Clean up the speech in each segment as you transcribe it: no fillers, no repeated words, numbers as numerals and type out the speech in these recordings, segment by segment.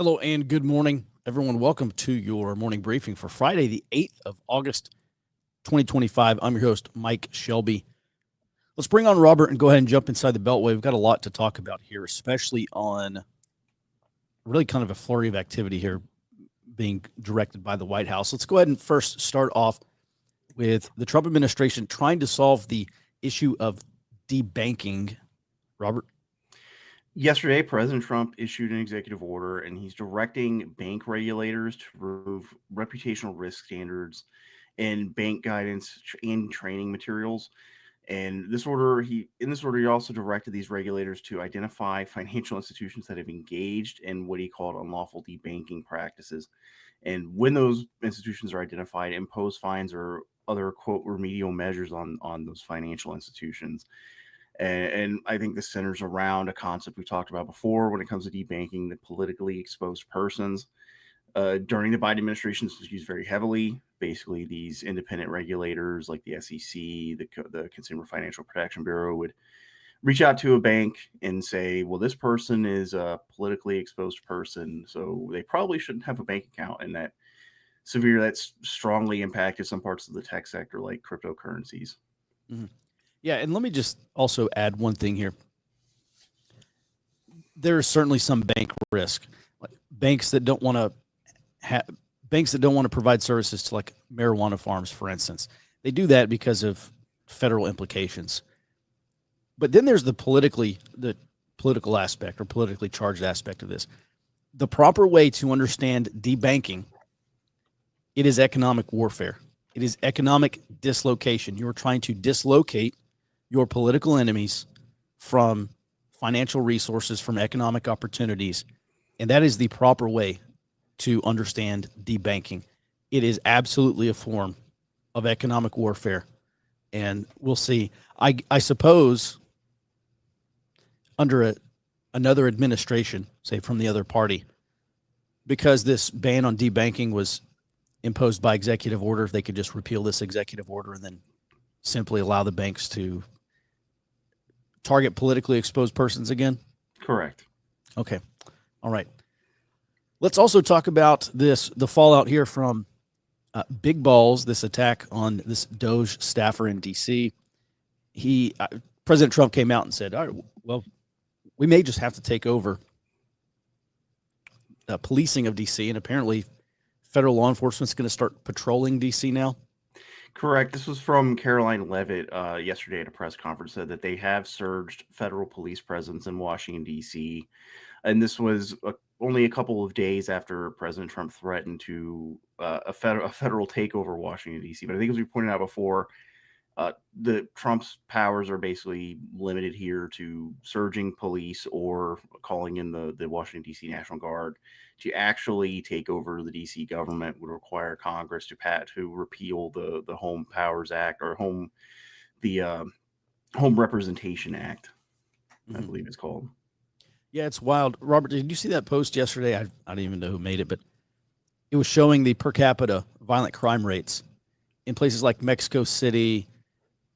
Hello and good morning, everyone. Welcome to your morning briefing for Friday, the 8th of August, 2025. I'm your host, Mike Shelby. Let's bring on Robert and go ahead and jump inside the Beltway. We've got a lot to talk about here, especially on really kind of a flurry of activity here being directed by the White House. Let's go ahead and first start off with the Trump administration trying to solve the issue of debanking. Robert? Yesterday, President Trump issued an executive order, and he's directing bank regulators to remove reputational risk standards and bank guidance and training materials. And in this order, he also directed these regulators to identify financial institutions that have engaged in what he called unlawful debanking practices. And when those institutions are identified, impose fines or other quote remedial measures on those financial institutions. And I think this centers around a concept we talked about before when it comes to debanking the politically exposed persons. During the Biden administration, this was used very heavily. Basically, these independent regulators like the SEC, the Consumer Financial Protection Bureau would reach out to a bank and say, well, this person is a politically exposed person, so they probably shouldn't have a bank account. And that's strongly impacted some parts of the tech sector like cryptocurrencies. Mm-hmm. Yeah, and let me just also add one thing here. There is certainly some bank risk, like banks that don't want to provide services to like marijuana farms, for instance. They do that because of federal implications. But then there's the political aspect or politically charged aspect of this. The proper way to understand debanking, it is economic warfare. It is economic dislocation. You're trying to dislocate your political enemies from financial resources, from economic opportunities. And that is the proper way to understand debanking. It is absolutely a form of economic warfare. And we'll see. I suppose under another administration, say from the other party, because this ban on debanking was imposed by executive order, if they could just repeal this executive order and then simply allow the banks to target politically exposed persons again? Correct. Okay. All right. Let's also talk about the fallout here from Big Balls, this attack on this Doge staffer in D.C. President Trump came out and said, all right, well, we may just have to take over policing of D.C., and apparently federal law enforcement is going to start patrolling D.C. now. Correct. This was from Caroline Leavitt yesterday at a press conference, said that they have surged federal police presence in Washington, D.C. And this was only a couple of days after President Trump threatened to a federal takeover of Washington, D.C. But I think, as we pointed out before, the Trump's powers are basically limited here to surging police or calling in the Washington, D.C. National Guard. To actually take over the D.C. government would require Congress to repeal the Home Powers Act or Home Representation Act, I believe it's called. Yeah, it's wild. Robert, did you see that post yesterday? I don't even know who made it, but it was showing the per capita violent crime rates in places like Mexico City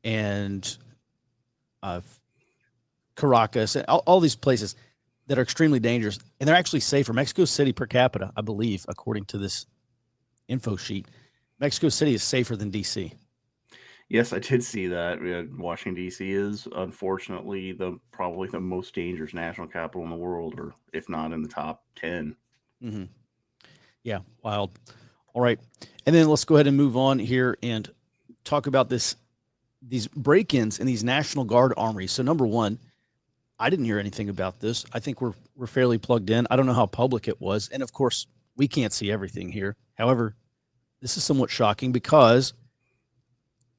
and Caracas, and all these places that are extremely dangerous, and they're actually safer. Mexico City per capita, I believe, according to this info sheet, Mexico City is safer than D.C. Yes, I did see that. Washington, D.C. is unfortunately probably the most dangerous national capital in the world, or if not in the top 10. Mm-hmm. Yeah, wild. All right. And then let's go ahead and move on here and talk about these break-ins in these National Guard armories. So number one, I didn't hear anything about this. I think we're fairly plugged in. I don't know how public it was. And of course, we can't see everything here. However, this is somewhat shocking because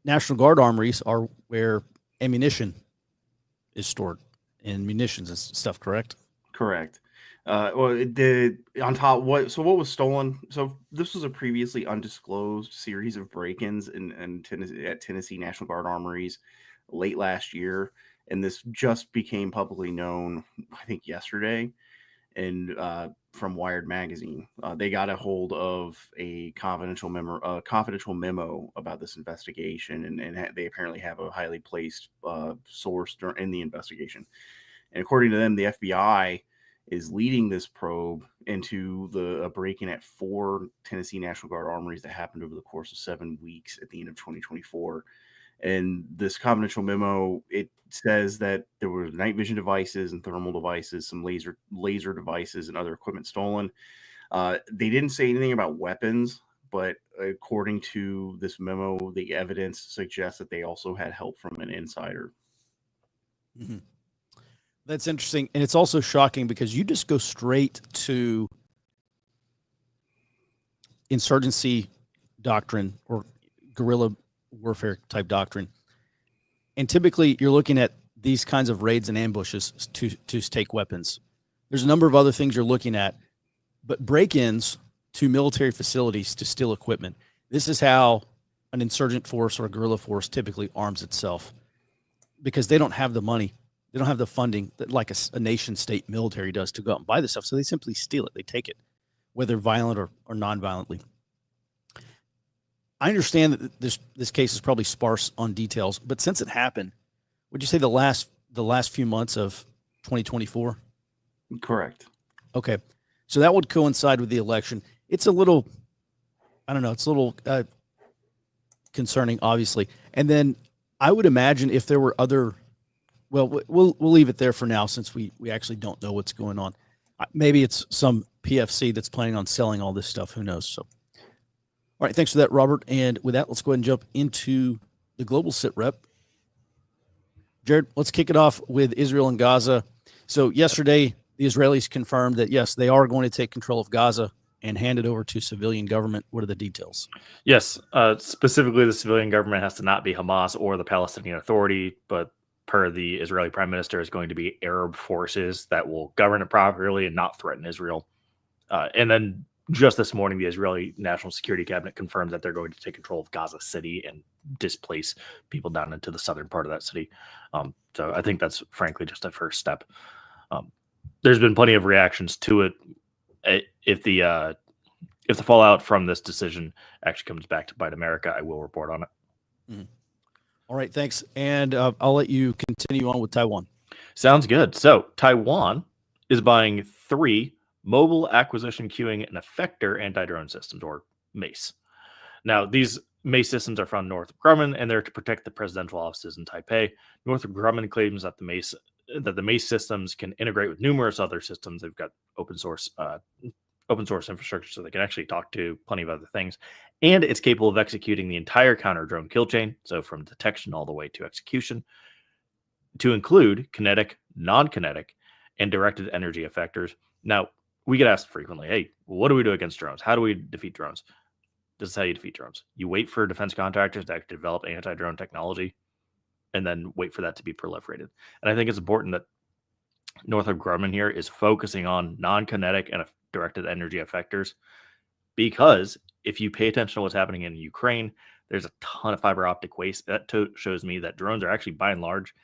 National Guard armories are where ammunition is stored and munitions and stuff, correct? Correct. Well, it did on top. What was stolen? So this was a previously undisclosed series of break-ins in Tennessee, at Tennessee National Guard armories late last year, and this just became publicly known, I think, yesterday. And from Wired magazine, they got a hold of a confidential memo about this investigation, and they apparently have a highly placed source in the investigation. And according to them, the FBI is leading this probe into a break-in at 4 Tennessee National Guard armories that happened over the course of 7 weeks at the end of 2024. And this confidential memo, it says that there were night vision devices and thermal devices, some laser devices, and other equipment stolen. They didn't say anything about weapons, but according to this memo, the evidence suggests that they also had help from an insider. Mm-hmm. That's interesting. And it's also shocking because you just go straight to insurgency doctrine or guerrilla warfare type doctrine. And typically you're looking at these kinds of raids and ambushes to take weapons. There's a number of other things you're looking at, but break-ins to military facilities to steal equipment. This is how an insurgent force or a guerrilla force typically arms itself, because they don't have the money. They don't have the funding that like a nation state military does to go out and buy this stuff. So they simply steal it. They take it, whether violent or non-violently. I understand that this case is probably sparse on details, but since it happened, would you say the last few months of 2024? Correct. Okay. So that would coincide with the election. It's a little, I don't know, it's a little concerning, obviously. And then I would imagine if there were other, well, we'll leave it there for now since we actually don't know what's going on. Maybe it's some PFC that's planning on selling all this stuff. Who knows? So, all right. Thanks for that, Robert. And with that, let's go ahead and jump into the global sit rep. Jared, let's kick it off with Israel and Gaza. So yesterday, the Israelis confirmed that, yes, they are going to take control of Gaza and hand it over to civilian government. What are the details? Yes. Specifically, the civilian government has to not be Hamas or the Palestinian Authority, but per the Israeli prime minister, is going to be Arab forces that will govern it properly and not threaten Israel. And then just this morning, the Israeli National Security Cabinet confirmed that they're going to take control of Gaza City and displace people down into the southern part of that city. So I think that's frankly just a first step. There's been plenty of reactions to it. If the fallout from this decision actually comes back to bite America, I will report on it. Mm-hmm. All right, thanks. And I'll let you continue on with Taiwan. Sounds good. So Taiwan is buying 3 mobile acquisition queuing and effector anti-drone systems, or MACE. Now, these MACE systems are from Northrop Grumman, and they're to protect the presidential offices in Taipei. Northrop Grumman claims that the MACE systems can integrate with numerous other systems. They've got open source infrastructure, so they can actually talk to plenty of other things. And it's capable of executing the entire counter-drone kill chain, so from detection all the way to execution, to include kinetic, non-kinetic, and directed energy effectors. Now, we get asked frequently, hey, what do we do against drones? How do we defeat drones? This is how you defeat drones. You wait for defense contractors to actually develop anti-drone technology and then wait for that to be proliferated. And I think it's important that Northrop Grumman here is focusing on non-kinetic and directed energy effectors, because if you pay attention to what's happening in Ukraine, there's a ton of fiber optic waste. That shows me that drones are actually, by and large,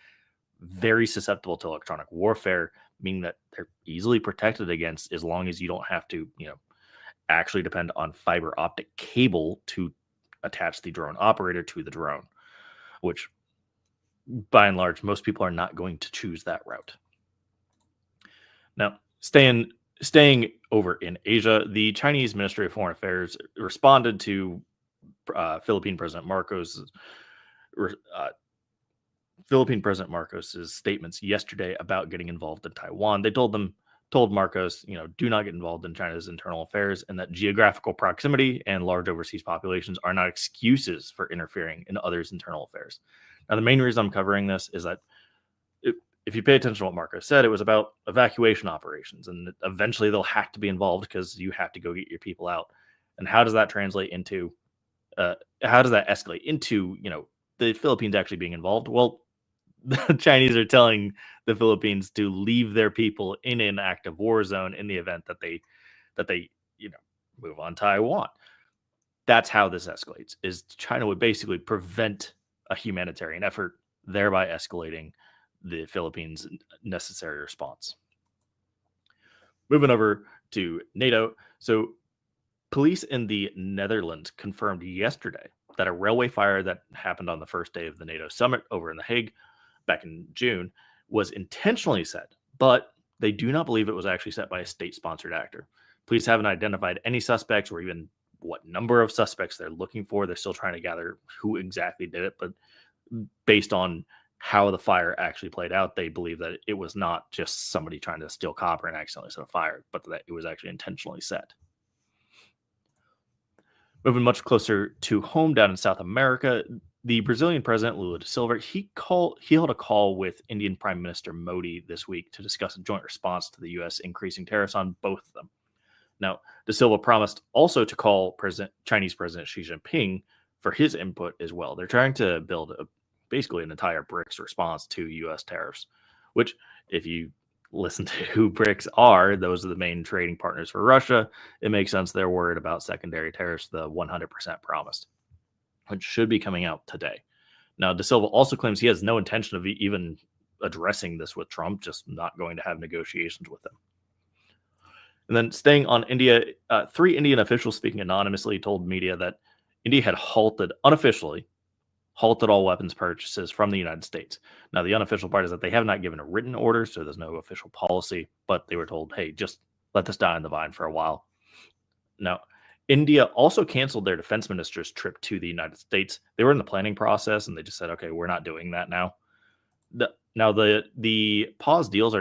very susceptible to electronic warfare, meaning that they're easily protected against, as long as you don't have to, actually depend on fiber optic cable to attach the drone operator to the drone, which by and large, most people are not going to choose that route. Now, staying over in Asia, the Chinese Ministry of Foreign Affairs responded to Philippine President Marcos's statements yesterday about getting involved in Taiwan. They told Marcos, do not get involved in China's internal affairs, and that geographical proximity and large overseas populations are not excuses for interfering in others' internal affairs. Now, the main reason I'm covering this is that if you pay attention to what Marcos said, it was about evacuation operations, and eventually they'll have to be involved because you have to go get your people out. And how does that translate into, how does that escalate into, the Philippines actually being involved? Well, the Chinese are telling the Philippines to leave their people in an active war zone in the event that they move on Taiwan. That's how this escalates, is China would basically prevent a humanitarian effort, thereby escalating the Philippines' necessary response. Moving over to NATO. So police in the Netherlands confirmed yesterday that a railway fire that happened on the first day of the NATO summit over in The Hague back in June was intentionally set, but they do not believe it was actually set by a state-sponsored actor. Police haven't identified any suspects or even what number of suspects they're looking for. They're still trying to gather who exactly did it, but based on how the fire actually played out, they believe that it was not just somebody trying to steal copper and accidentally set a fire, but that it was actually intentionally set. Moving much closer to home down in South America, the Brazilian president, Lula da Silva, he held a call with Indian Prime Minister Modi this week to discuss a joint response to the U.S. increasing tariffs on both of them. Now, da Silva promised also to call Chinese President Xi Jinping for his input as well. They're trying to build basically an entire BRICS response to U.S. tariffs, which, if you listen to who BRICS are, those are the main trading partners for Russia. It makes sense they're worried about secondary tariffs, the 100% promised, which should be coming out today. Now, da Silva also claims he has no intention of even addressing this with Trump, just not going to have negotiations with him. And then staying on India, 3 Indian officials speaking anonymously told media that India had unofficially halted all weapons purchases from the United States. Now, the unofficial part is that they have not given a written order, so there's no official policy, but they were told, hey, just let this die on the vine for a while. Now, India also canceled their defense minister's trip to the United States. They were in the planning process, and they just said, okay, we're not doing that now. The pause deals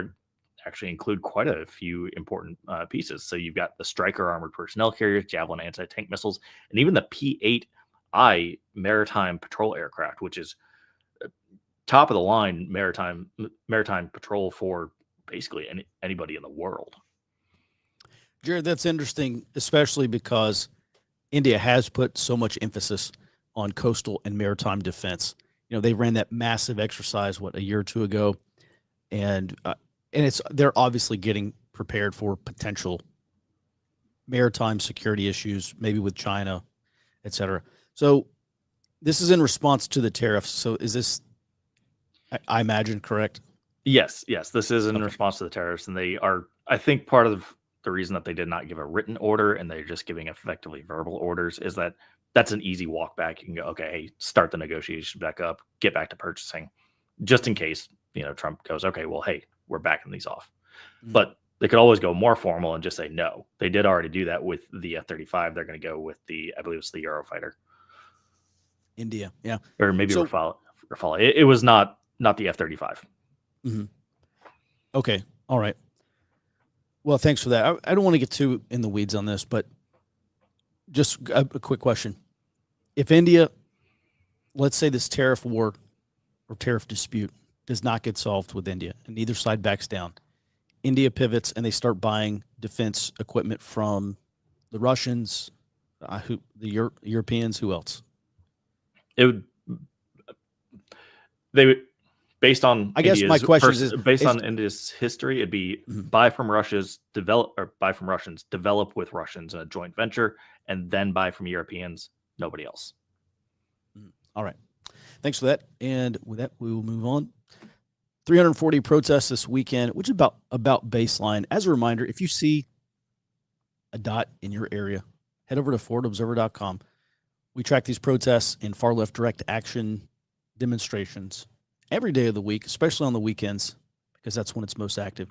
actually include quite a few important pieces. So you've got the Stryker armored personnel carriers, Javelin anti-tank missiles, and even the P-8I maritime patrol aircraft, which is top of the line maritime patrol for basically anybody in the world. Jared, that's interesting, especially because India has put so much emphasis on coastal and maritime defense. You know, they ran that massive exercise, a year or two ago, and they're obviously getting prepared for potential maritime security issues, maybe with China, et cetera. So this is in response to the tariffs. So is this, I imagine, correct? Yes. This is in response to the tariffs, and they are, I think, part of the reason that they did not give a written order and they're just giving effectively verbal orders is that that's an easy walk back. You can go, okay, hey, start the negotiation back up, get back to purchasing, just in case, Trump goes, okay, well, hey, we're backing these off. Mm-hmm. But they could always go more formal and just say no. They did already do that with the F-35. They're going to go with I believe it's the Eurofighter. India, yeah. Or maybe Rafale. It was not the F-35. Mm-hmm. Okay, all right. Well, thanks for that. I don't want to get too in the weeds on this, but just a quick question. If India, let's say this tariff war or tariff dispute does not get solved with India and neither side backs down, India pivots and they start buying defense equipment from the Russians, Europeans, who else? They would, based on I guess my question is based on India's history, it'd be buy from Russians, develop with Russians in a joint venture, and then buy from Europeans, nobody else. All right. Thanks for that. And with that, we will move on. 340 protests this weekend, which is about baseline. As a reminder, if you see a dot in your area, head over to forwardobserver.com. We track these protests and far left direct action demonstrations every day of the week, especially on the weekends, because that's when it's most active.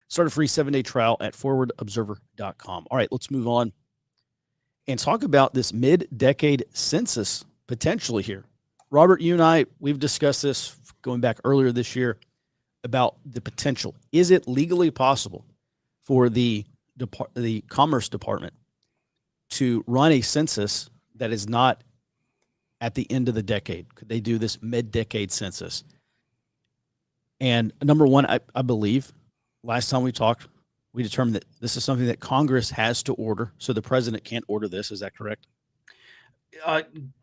Start a free 7-day trial at forwardobserver.com. All right, let's move on and talk about this mid-decade census potentially here. Robert, you and I, we've discussed this going back earlier this year about the potential. Is it legally possible for the Commerce Department to run a census that is not at the end of the decade? Could they do this mid-decade census? And number one, I believe last time we talked, we determined that this is something that Congress has to order, so the president can't order this. Is that correct?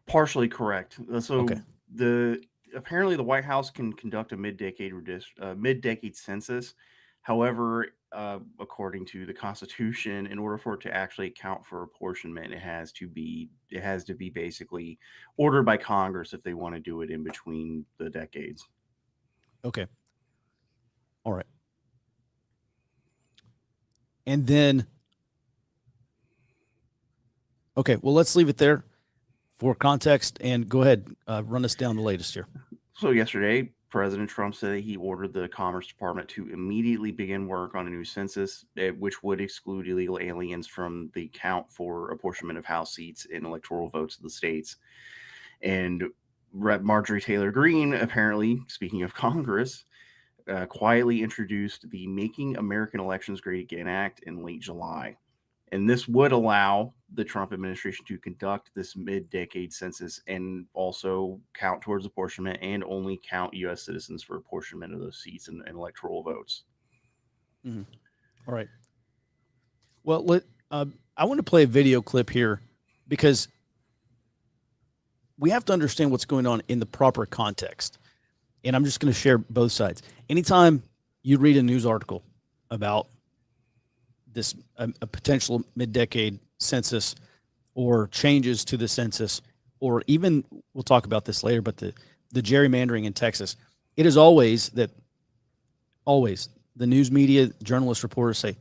Partially correct. So okay. Apparently the White House can conduct a mid-decade census. However, according to the Constitution, in order for it to actually account for apportionment, it has to be basically ordered by Congress if they want to do it in between the decades. Okay. All right. And then, okay, well, let's leave it there for context and go ahead, run us down the latest here. So yesterday, President Trump said that he ordered the Commerce Department to immediately begin work on a new census, which would exclude illegal aliens from the count for apportionment of House seats and electoral votes of the states. And Rep. Marjorie Taylor Greene, apparently, speaking of Congress, quietly introduced the Making American Elections Great Again Act in late July. And this would allow the Trump administration to conduct this mid-decade census and also count towards apportionment and only count U.S. citizens for apportionment of those seats and electoral votes. Mm-hmm. All right. Well, I want to play a video clip here because we have to understand what's going on in the proper context. And I'm just going to share both sides. Anytime you read a news article about this a potential mid-decade census or changes to the census, or even we'll talk about this later, but the gerrymandering in Texas, it is always the news media, journalists, reporters say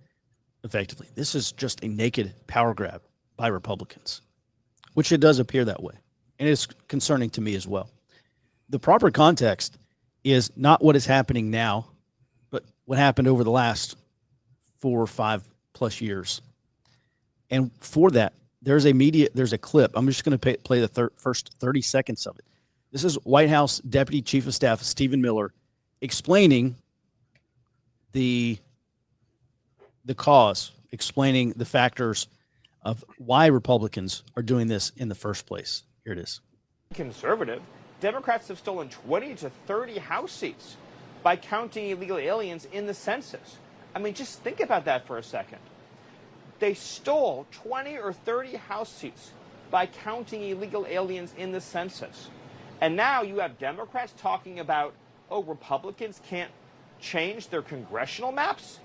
effectively, this is just a naked power grab by Republicans, which it does appear that way. And it's concerning to me as well. The proper context is not what is happening now, but what happened over the last 4 or 5 plus years. And for that, there's a clip. I'm just going to play the first 30 seconds of it. This is White House Deputy Chief of Staff Stephen Miller explaining the cause, explaining the factors of why Republicans are doing this in the first place. Here it is. Conservative, Democrats have stolen 20 to 30 House seats by counting illegal aliens in the census. I mean, just think about that for a second. They stole 20 or 30 House seats by counting illegal aliens in the census. And now you have Democrats talking about, oh, Republicans can't change their congressional maps?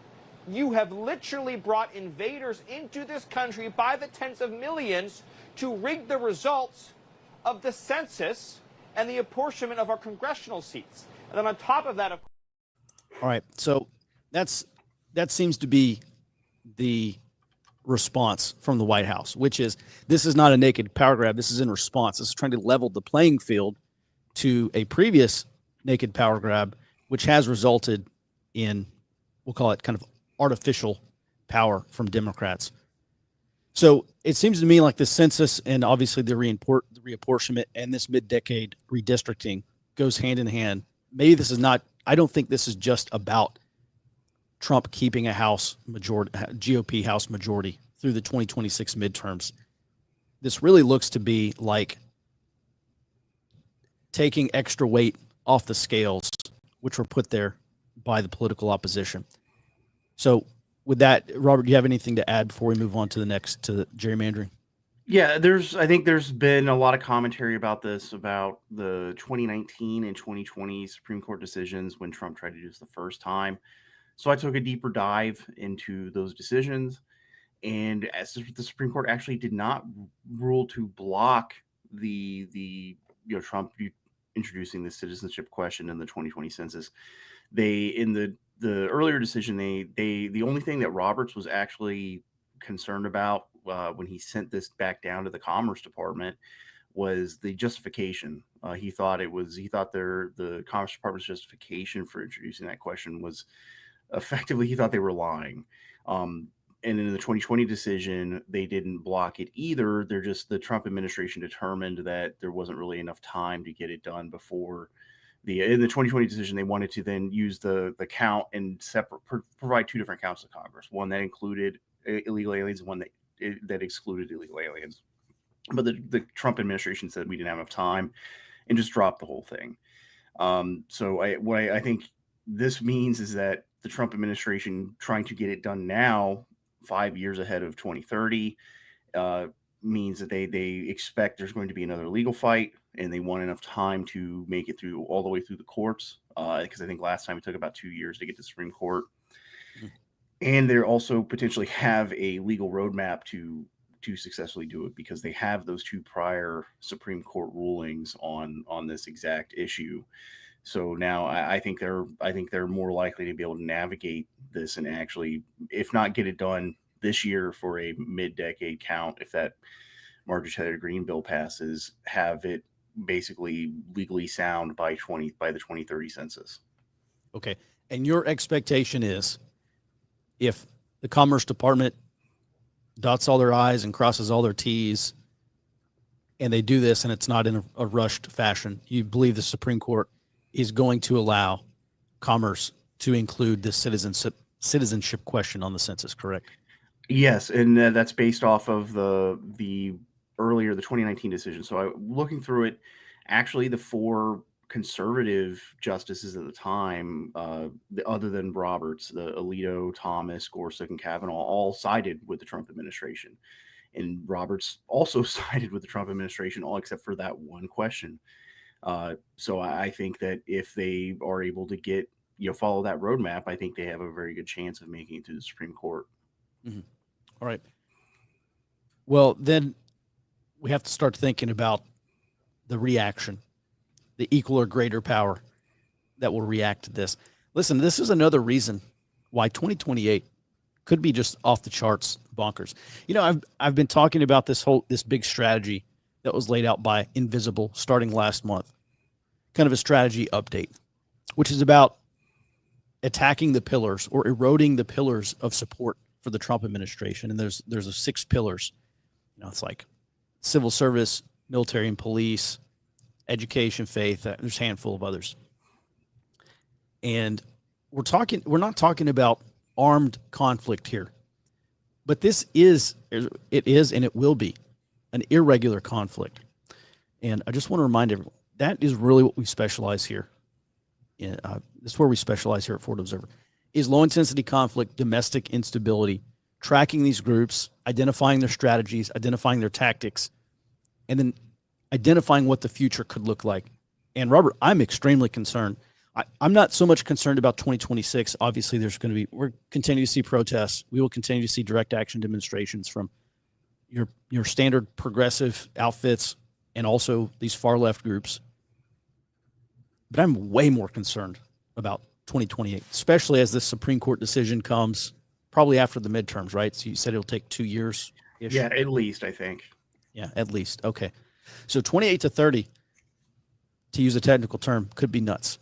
You have literally brought invaders into this country by the tens of millions to rig the results of the census and the apportionment of our congressional seats. And then on top of that, all right, so that seems to be the response from the White House, which is this is not a naked power grab. This is in response. This is trying to level the playing field to a previous naked power grab, which has resulted in, we'll call it kind of artificial power from Democrats. So it seems to me like the census and obviously the reapportionment and this mid-decade redistricting goes hand in hand. Maybe this is not, I don't think this is just about Trump keeping a House majority, GOP House majority through the 2026 midterms. This really looks to be like taking extra weight off the scales, which were put there by the political opposition. So with that, Robert, do you have anything to add before we move on to the next, to the gerrymandering? Yeah, I think there's been a lot of commentary about this, about the 2019 and 2020 Supreme Court decisions when Trump tried to do this the first time. So I took a deeper dive into those decisions, and as the Supreme Court actually did not rule to block the Trump introducing the citizenship question in the 2020 census. They, in the earlier decision, the only thing that Roberts was actually concerned about when he sent this back down to the Commerce Department was the justification. He thought the Commerce Department's justification for introducing that question was effectively, he thought they were lying. And in the 2020 decision, they didn't block it either. The Trump administration determined that there wasn't really enough time to get it done before in the 2020 decision. They wanted to then use the count and provide two different counts to Congress, one that included illegal aliens and one that excluded illegal aliens. But the Trump administration said we didn't have enough time and just dropped the whole thing. So what I think this means is that the Trump administration trying to get it done now, 5 years ahead of 2030, means that they expect there's going to be another legal fight, and they want enough time to make it through all the way through the courts. Because I think last time it took about 2 years to get to the Supreme Court. Mm-hmm. And they also potentially have a legal roadmap to successfully do it, because they have those two prior Supreme Court rulings on this exact issue. So now I think they're more likely to be able to navigate this and actually, if not get it done this year for a mid-decade count, if that Marjorie Taylor Greene bill passes, have it basically legally sound by the 2030 census. Okay. And your expectation is if the Commerce Department dots all their I's and crosses all their T's, and they do this and it's not in a rushed fashion, you believe the Supreme Court is going to allow Commerce to include the citizenship question on the census, correct? Yes, and that's based off of the 2019 decision. So looking through it, actually the four conservative justices at the time, other than Roberts, the Alito, Thomas, Gorsuch, and Kavanaugh, all sided with the Trump administration. And Roberts also sided with the Trump administration, all except for that one question. So I think that if they are able to follow that roadmap, I think they have a very good chance of making it to the Supreme Court. Mm-hmm. All right. Well, then we have to start thinking about the reaction, the equal or greater power that will react to this. Listen, this is another reason why 2028 could be just off the charts bonkers. You know, I've been talking about this big strategy that was laid out by Invisible starting last month, kind of a strategy update, which is about attacking the pillars or eroding the pillars of support for the Trump administration. And there's 6 pillars. You know, it's like civil service, military and police, education, faith. There's a handful of others. And we're not talking about armed conflict here, but it is and it will be an irregular conflict. And I just want to remind everyone that is really what we specialize here. This is where we specialize here at Ford Observer, is low intensity conflict, domestic instability, tracking these groups, identifying their strategies, identifying their tactics, and then identifying what the future could look like. And Robert, I'm extremely concerned. I'm not so much concerned about 2026. Obviously, we're continue to see protests. We will continue to see direct action demonstrations from your standard progressive outfits and also these far left groups. But I'm way more concerned about 2028, especially as this Supreme Court decision comes probably after the midterms, right? So you said it'll take 2 years. Yeah, at least, I think. Yeah, at least. Okay. So 28 to 30, to use a technical term, could be nuts.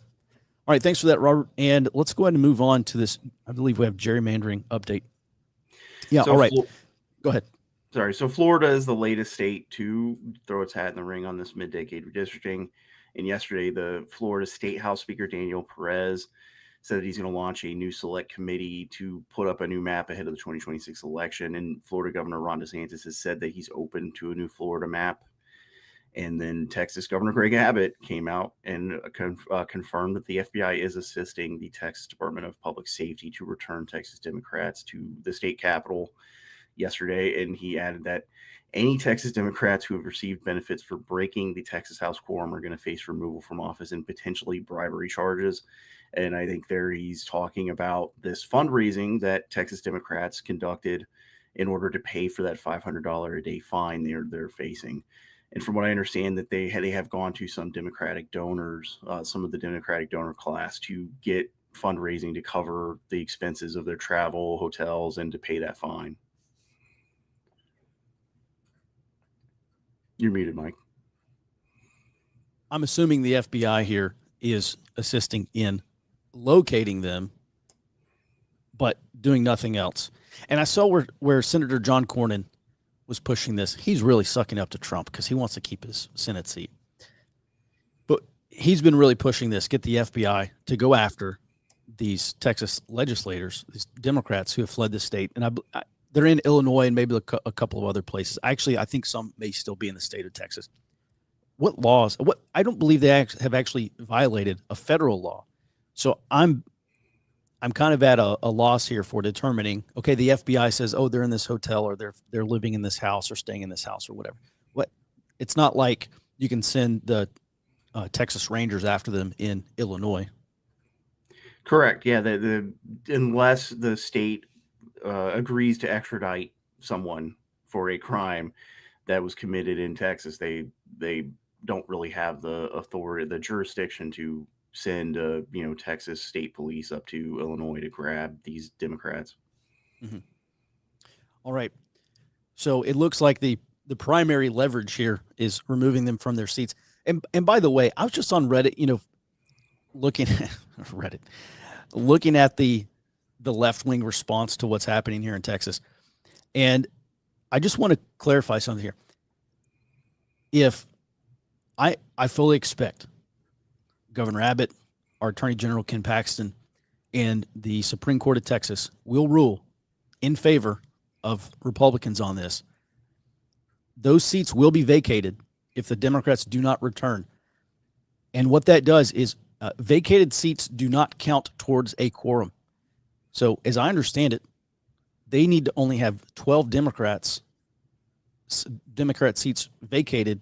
All right, thanks for that, Robert. And let's go ahead and move on to this. I believe we have gerrymandering update. Yeah, So all right. Go ahead. Sorry. So Florida is the latest state to throw its hat in the ring on this mid-decade redistricting. And yesterday, the Florida State House Speaker Daniel Perez said that he's going to launch a new select committee to put up a new map ahead of the 2026 election. And Florida Governor Ron DeSantis has said that he's open to a new Florida map. And then Texas Governor Greg Abbott came out and confirmed that the FBI is assisting the Texas Department of Public Safety to return Texas Democrats to the state capitol yesterday. And he added that any Texas Democrats who have received benefits for breaking the Texas House quorum are going to face removal from office and potentially bribery charges. And I think he's talking about this fundraising that Texas Democrats conducted in order to pay for that $500 a day fine they're facing. And from what I understand, that they have gone to some Democratic donors, some of the Democratic donor class, to get fundraising to cover the expenses of their travel, hotels, and to pay that fine. You're muted, Mike. I'm assuming the FBI here is assisting in locating them, but doing nothing else. And I saw where Senator John Cornyn was pushing this. He's really sucking up to Trump because he wants to keep his Senate seat. But he's been really pushing this, get the FBI to go after these Texas legislators, these Democrats who have fled the state. And they're in Illinois and maybe a couple of other places. Actually, I think some may still be in the state of Texas. What laws? I don't believe they have actually violated a federal law. So I'm kind of at a loss here for determining, okay, the FBI says, oh, they're in this hotel or they're living in this house or staying in this house or whatever. It's not like you can send the Texas Rangers after them in Illinois. Correct. Yeah. Unless the state agrees to extradite someone for a crime that was committed in Texas, they don't really have the authority, the jurisdiction to send Texas state police up to Illinois to grab these Democrats. Mm-hmm. All right. So it looks like the primary leverage here is removing them from their seats. And by the way, I was just on Reddit, looking Reddit, looking at the left-wing response to what's happening here in Texas. And I just want to clarify something here. If I fully expect Governor Abbott, our Attorney General Ken Paxton, and the Supreme Court of Texas will rule in favor of Republicans on this, those seats will be vacated if the Democrats do not return. And what that does is vacated seats do not count towards a quorum. So as I understand it, they need to only have 12 Democrat seats vacated,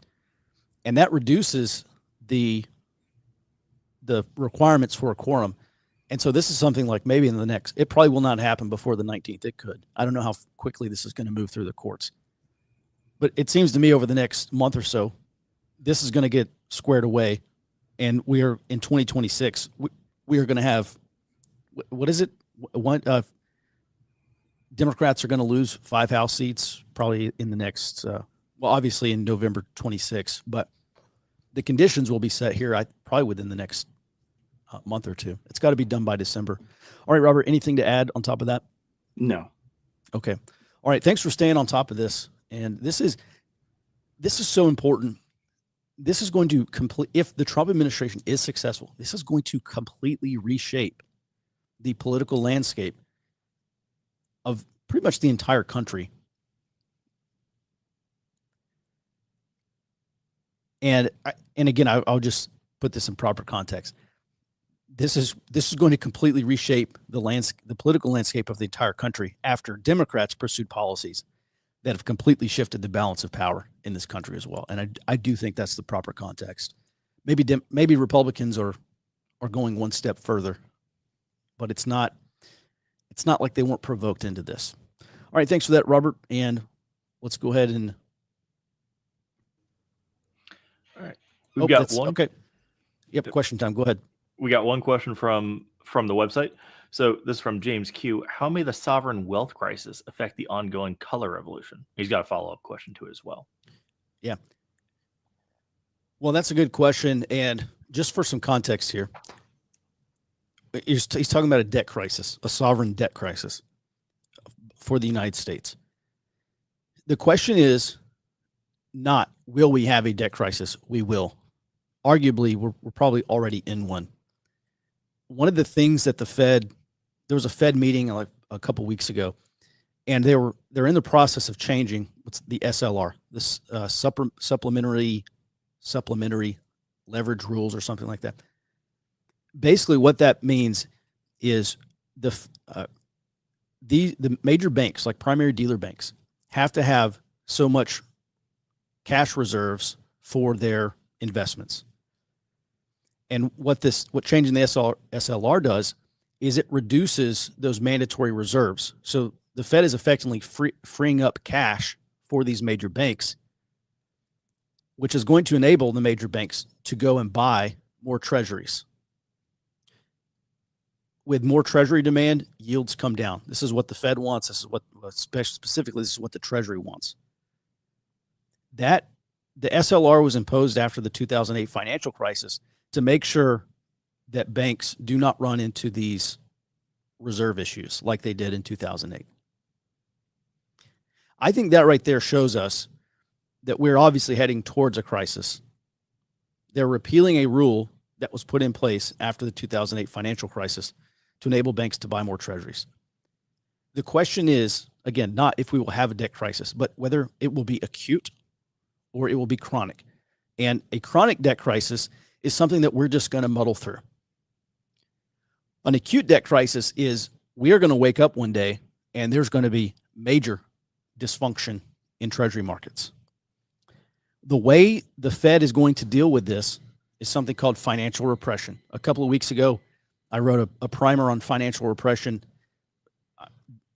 and that reduces the requirements for a quorum. And so this is something like maybe in the next, it probably will not happen before the 19th. It could. I don't know how quickly this is going to move through the courts. But it seems to me over the next month or so, this is going to get squared away. And we are in 2026. We are going to have, what is it? Democrats are going to lose 5 House seats probably in the next, obviously in November 26. But the conditions will be set here probably within the next month or two. It's got to be done by December. All right, Robert, anything to add on top of that? No. Okay. All right. Thanks for staying on top of this. And this is so important. This is going to if the Trump administration is successful, this is going to completely reshape the political landscape of pretty much the entire country. And again, I'll just put this in proper context. This is going to completely reshape the political landscape of the entire country after Democrats pursued policies that have completely shifted the balance of power in this country as well. And I do think that's the proper context. Maybe Republicans are going one step further, but it's not like they weren't provoked into this. All right, thanks for that, Robert. And let's go ahead and. All right, we've got one. Okay. Yep. Question time. Go ahead. We got one question from the website. So this is from James Q. How may the sovereign wealth crisis affect the ongoing color revolution? He's got a follow-up question to it as well. Yeah. Well, that's a good question. And just for some context here, he's talking about a debt crisis, a sovereign debt crisis for the United States. The question is not, will we have a debt crisis? We will. Arguably, we're probably already in one. One of the things that there was a Fed meeting like a couple weeks ago, and they're in the process of changing what's the SLR, this supplementary leverage rules or something like that. Basically, what that means is the major banks, like primary dealer banks, have to have so much cash reserves for their investments. And what changing the SLR does is it reduces those mandatory reserves. So the Fed is effectively freeing up cash for these major banks, which is going to enable the major banks to go and buy more treasuries. With more treasury demand, yields come down. This is what the Fed wants. This is what specifically this is what the Treasury wants. The SLR was imposed after the 2008 financial crisis to make sure that banks do not run into these reserve issues like they did in 2008. I think that right there shows us that we're obviously heading towards a crisis. They're repealing a rule that was put in place after the 2008 financial crisis to enable banks to buy more treasuries. The question is, again, not if we will have a debt crisis, but whether it will be acute or it will be chronic. And a chronic debt crisis is something that we're just going to muddle through. An acute debt crisis is we are going to wake up one day and there's going to be major dysfunction in treasury markets. The way the Fed is going to deal with this is something called financial repression. A couple of weeks ago, I wrote a primer on financial repression,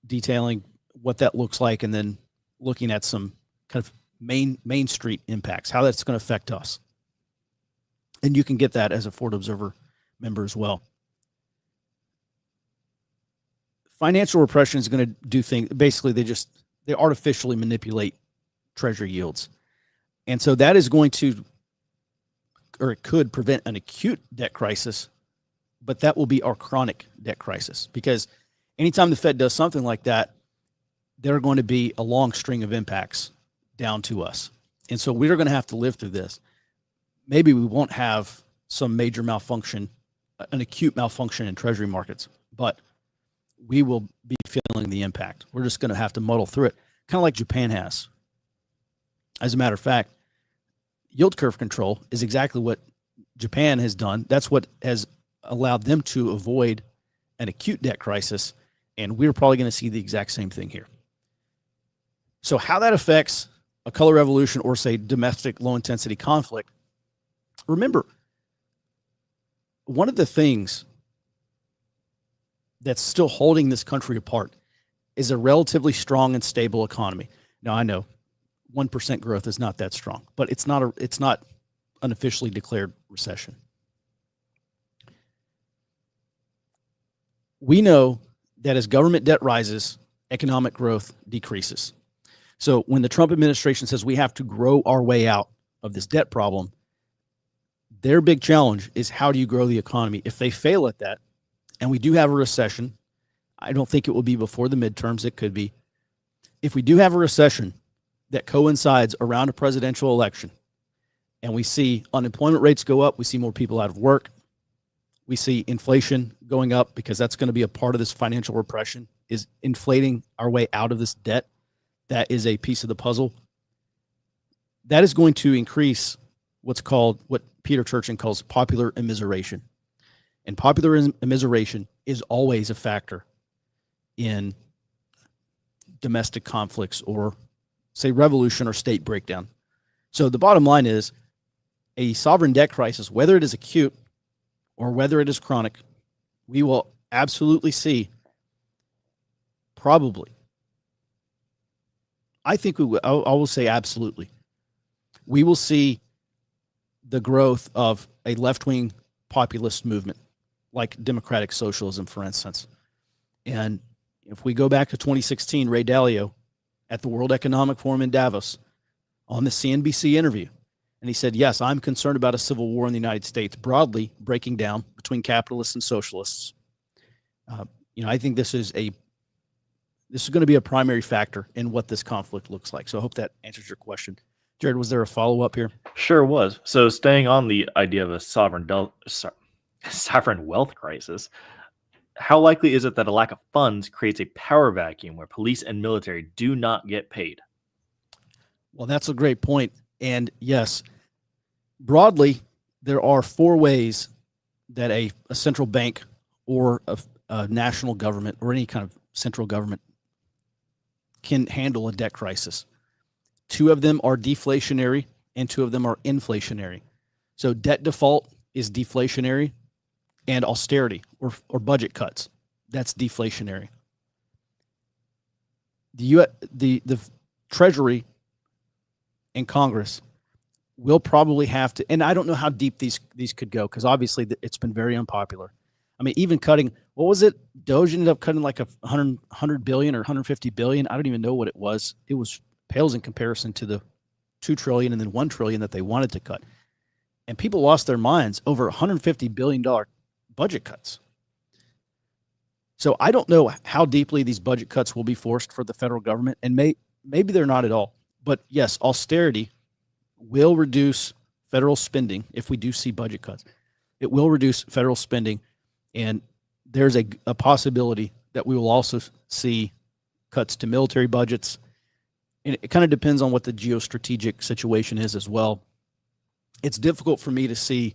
detailing what that looks like and then looking at some kind of Main Street impacts, how that's going to affect us. And you can get that as a Ford Observer member as well. Financial repression is going to do things, basically they artificially manipulate treasury yields. And so that is going to or it could prevent an acute debt crisis, but that will be our chronic debt crisis, because anytime the Fed does something like that, there are going to be a long string of impacts down to us. And so we're going to have to live through this. Maybe we won't have some major malfunction, an acute malfunction in treasury markets, but we will be feeling the impact. We're just going to have to muddle through it, kind of like Japan has. As a matter of fact, yield curve control is exactly what Japan has done. That's what has allowed them to avoid an acute debt crisis, and we're probably going to see the exact same thing here. So how that affects a color revolution or, say, domestic low-intensity conflict, remember, one of the things that's still holding this country apart is a relatively strong and stable economy. Now, I know 1% growth is not that strong, but it's not an officially declared recession. We know that as government debt rises, economic growth decreases. So when the Trump administration says we have to grow our way out of this debt problem, their big challenge is, how do you grow the economy? If they fail at that, and we do have a recession, I don't think it will be before the midterms. It could be. If we do have a recession that coincides around a presidential election, and we see unemployment rates go up, we see more people out of work, we see inflation going up, because that's going to be a part of this financial repression, is inflating our way out of this debt. That is a piece of the puzzle. That is going to increase what Peter Turchin calls popular immiseration. And popular immiseration is always a factor in domestic conflicts or, say, revolution or state breakdown. So the bottom line is, a sovereign debt crisis, whether it is acute or whether it is chronic, we will absolutely see, probably, I think I will say absolutely, we will see the growth of a left-wing populist movement like democratic socialism, for instance. And if we go back to 2016, Ray Dalio at the World Economic Forum in Davos on the CNBC interview, and he said, yes, I'm concerned about a civil war in the United States broadly breaking down between capitalists and socialists. I think this is going to be a primary factor in what this conflict looks like. So I hope that answers your question. Jared, was there a follow-up here? Sure was. So staying on the idea of a sovereign wealth crisis, how likely is it that a lack of funds creates a power vacuum where police and military do not get paid? Well, that's a great point. And yes, broadly, there are 4 ways that a central bank or a national government or any kind of central government can handle a debt crisis. 2 of them are deflationary and 2 of them are inflationary. So debt default is deflationary, and austerity or budget cuts, that's deflationary. The Treasury and Congress will probably have to, and I don't know how deep these could go, because obviously it's been very unpopular. I mean, even cutting, what was it? Doge ended up cutting like 100 billion or 150 billion. I don't even know what it was. It was pales in comparison to the 2 trillion and then 1 trillion that they wanted to cut. And people lost their minds over $150 billion budget cuts. So I don't know how deeply these budget cuts will be forced for the federal government, and maybe they're not at all. But yes, austerity will reduce federal spending if we do see budget cuts. It will reduce federal spending, and there's a possibility that we will also see cuts to military budgets. And it kind of depends on what the geostrategic situation is as well. It's difficult for me to see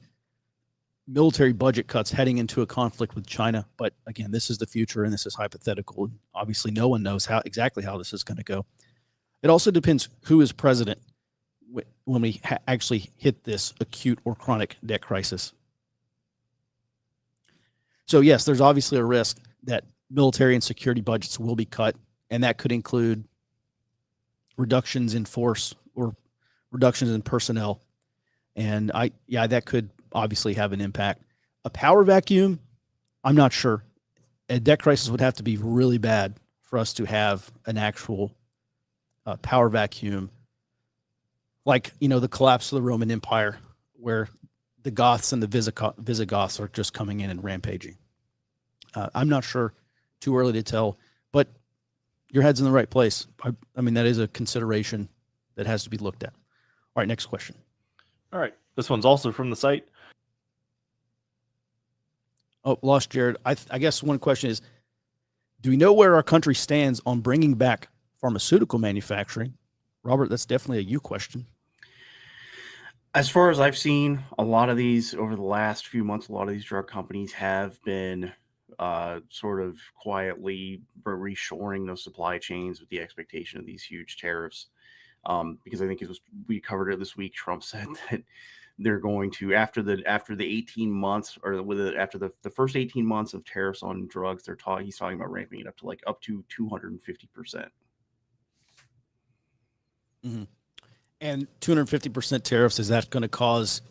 military budget cuts heading into a conflict with China. But again, this is the future and this is hypothetical. Obviously, no one knows exactly how this is going to go. It also depends who is president when we actually hit this acute or chronic debt crisis. So yes, there's obviously a risk that military and security budgets will be cut, and that could include reductions in force or reductions in personnel. And that could obviously have an impact. A power vacuum, I'm not sure. A debt crisis would have to be really bad for us to have an actual power vacuum, like the collapse of the Roman Empire, where the Goths and the Visigoths are just coming in and rampaging. I'm not sure, too early to tell, but your head's in the right place. I mean, that is a consideration that has to be looked at. All right, next question. All right. This one's also from the site. Oh, lost Jared. I guess one question is, do we know where our country stands on bringing back pharmaceutical manufacturing? Robert, that's definitely a you question. As far as I've seen, a lot of these over the last few months, a lot of these drug companies have been sort of quietly reshoring those supply chains with the expectation of these huge tariffs. Because I think we covered it this week. Trump said that they're going to after the 18 months or after the first 18 months of tariffs on drugs, he's talking about ramping it up to 250%. Mm-hmm. And 250% tariffs, is that going to cause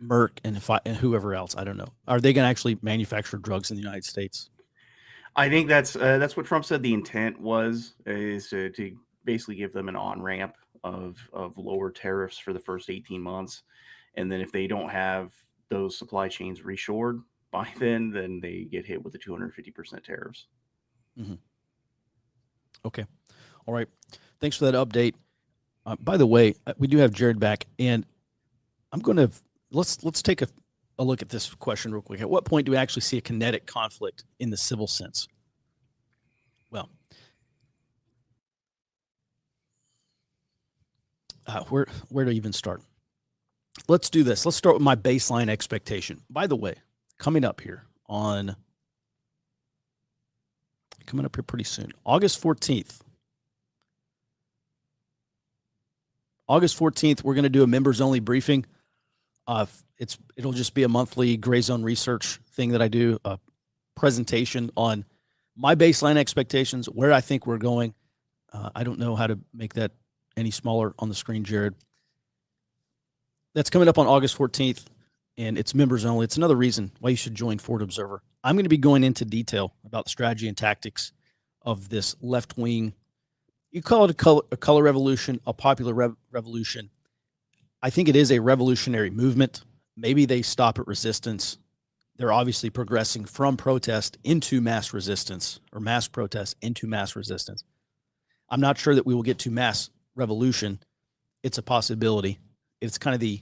Merck and whoever else? I don't know. Are they going to actually manufacture drugs in the United States? I think that's what Trump said the intent is to basically give them an on-ramp of lower tariffs for the first 18 months. And then if they don't have those supply chains reshored by then they get hit with the 250% tariffs. Mm-hmm. Okay. All right. Thanks for that update. By the way, we do have Jared back, and I'm going to let's take a look at this question real quick. At what point do we actually see a kinetic conflict in the civil sense? Well, where to even start? Let's do this. Let's start with my baseline expectation. By the way, coming up here pretty soon, August 14th. We're going to do a members-only briefing. It'll just be a monthly Gray Zone research thing that I do, a presentation on my baseline expectations, where I think we're going. I don't know how to make that any smaller on the screen, Jared. That's coming up on August 14th, and it's members only. It's another reason why you should join Forward Observer. I'm going to be going into detail about the strategy and tactics of this left-wing. You call it a color revolution, a popular revolution. I think it is a revolutionary movement. Maybe they stop at resistance. They're obviously progressing from protest into mass resistance, or mass protest into mass resistance. I'm not sure that we will get to mass revolution. It's a possibility. It's kind of the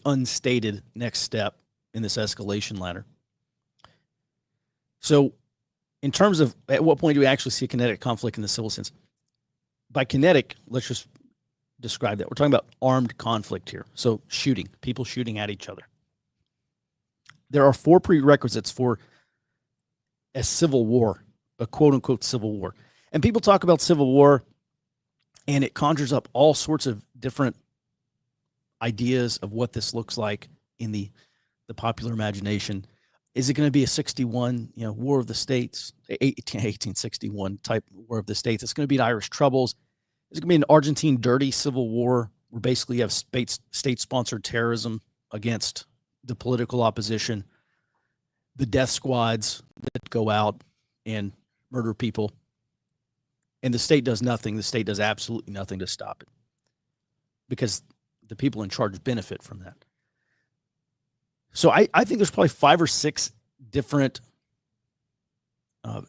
unstated next step in this escalation ladder. So in terms of at what point do we actually see a kinetic conflict in the civil sense? By kinetic, let's just describe that. We're talking about armed conflict here. So people shooting at each other. There are 4 prerequisites for a civil war, a quote-unquote civil war. And people talk about civil war, and it conjures up all sorts of different ideas of what this looks like in the popular imagination. Is it going to be a 61, War of the States, 1861 type War of the States? It's going to be an Irish Troubles. Is it going to be an Argentine dirty civil war where basically you have state-sponsored terrorism against the political opposition, the death squads that go out and murder people, and the state does nothing. The state does absolutely nothing to stop it because the people in charge benefit from that. So I think there's probably 5 or 6 different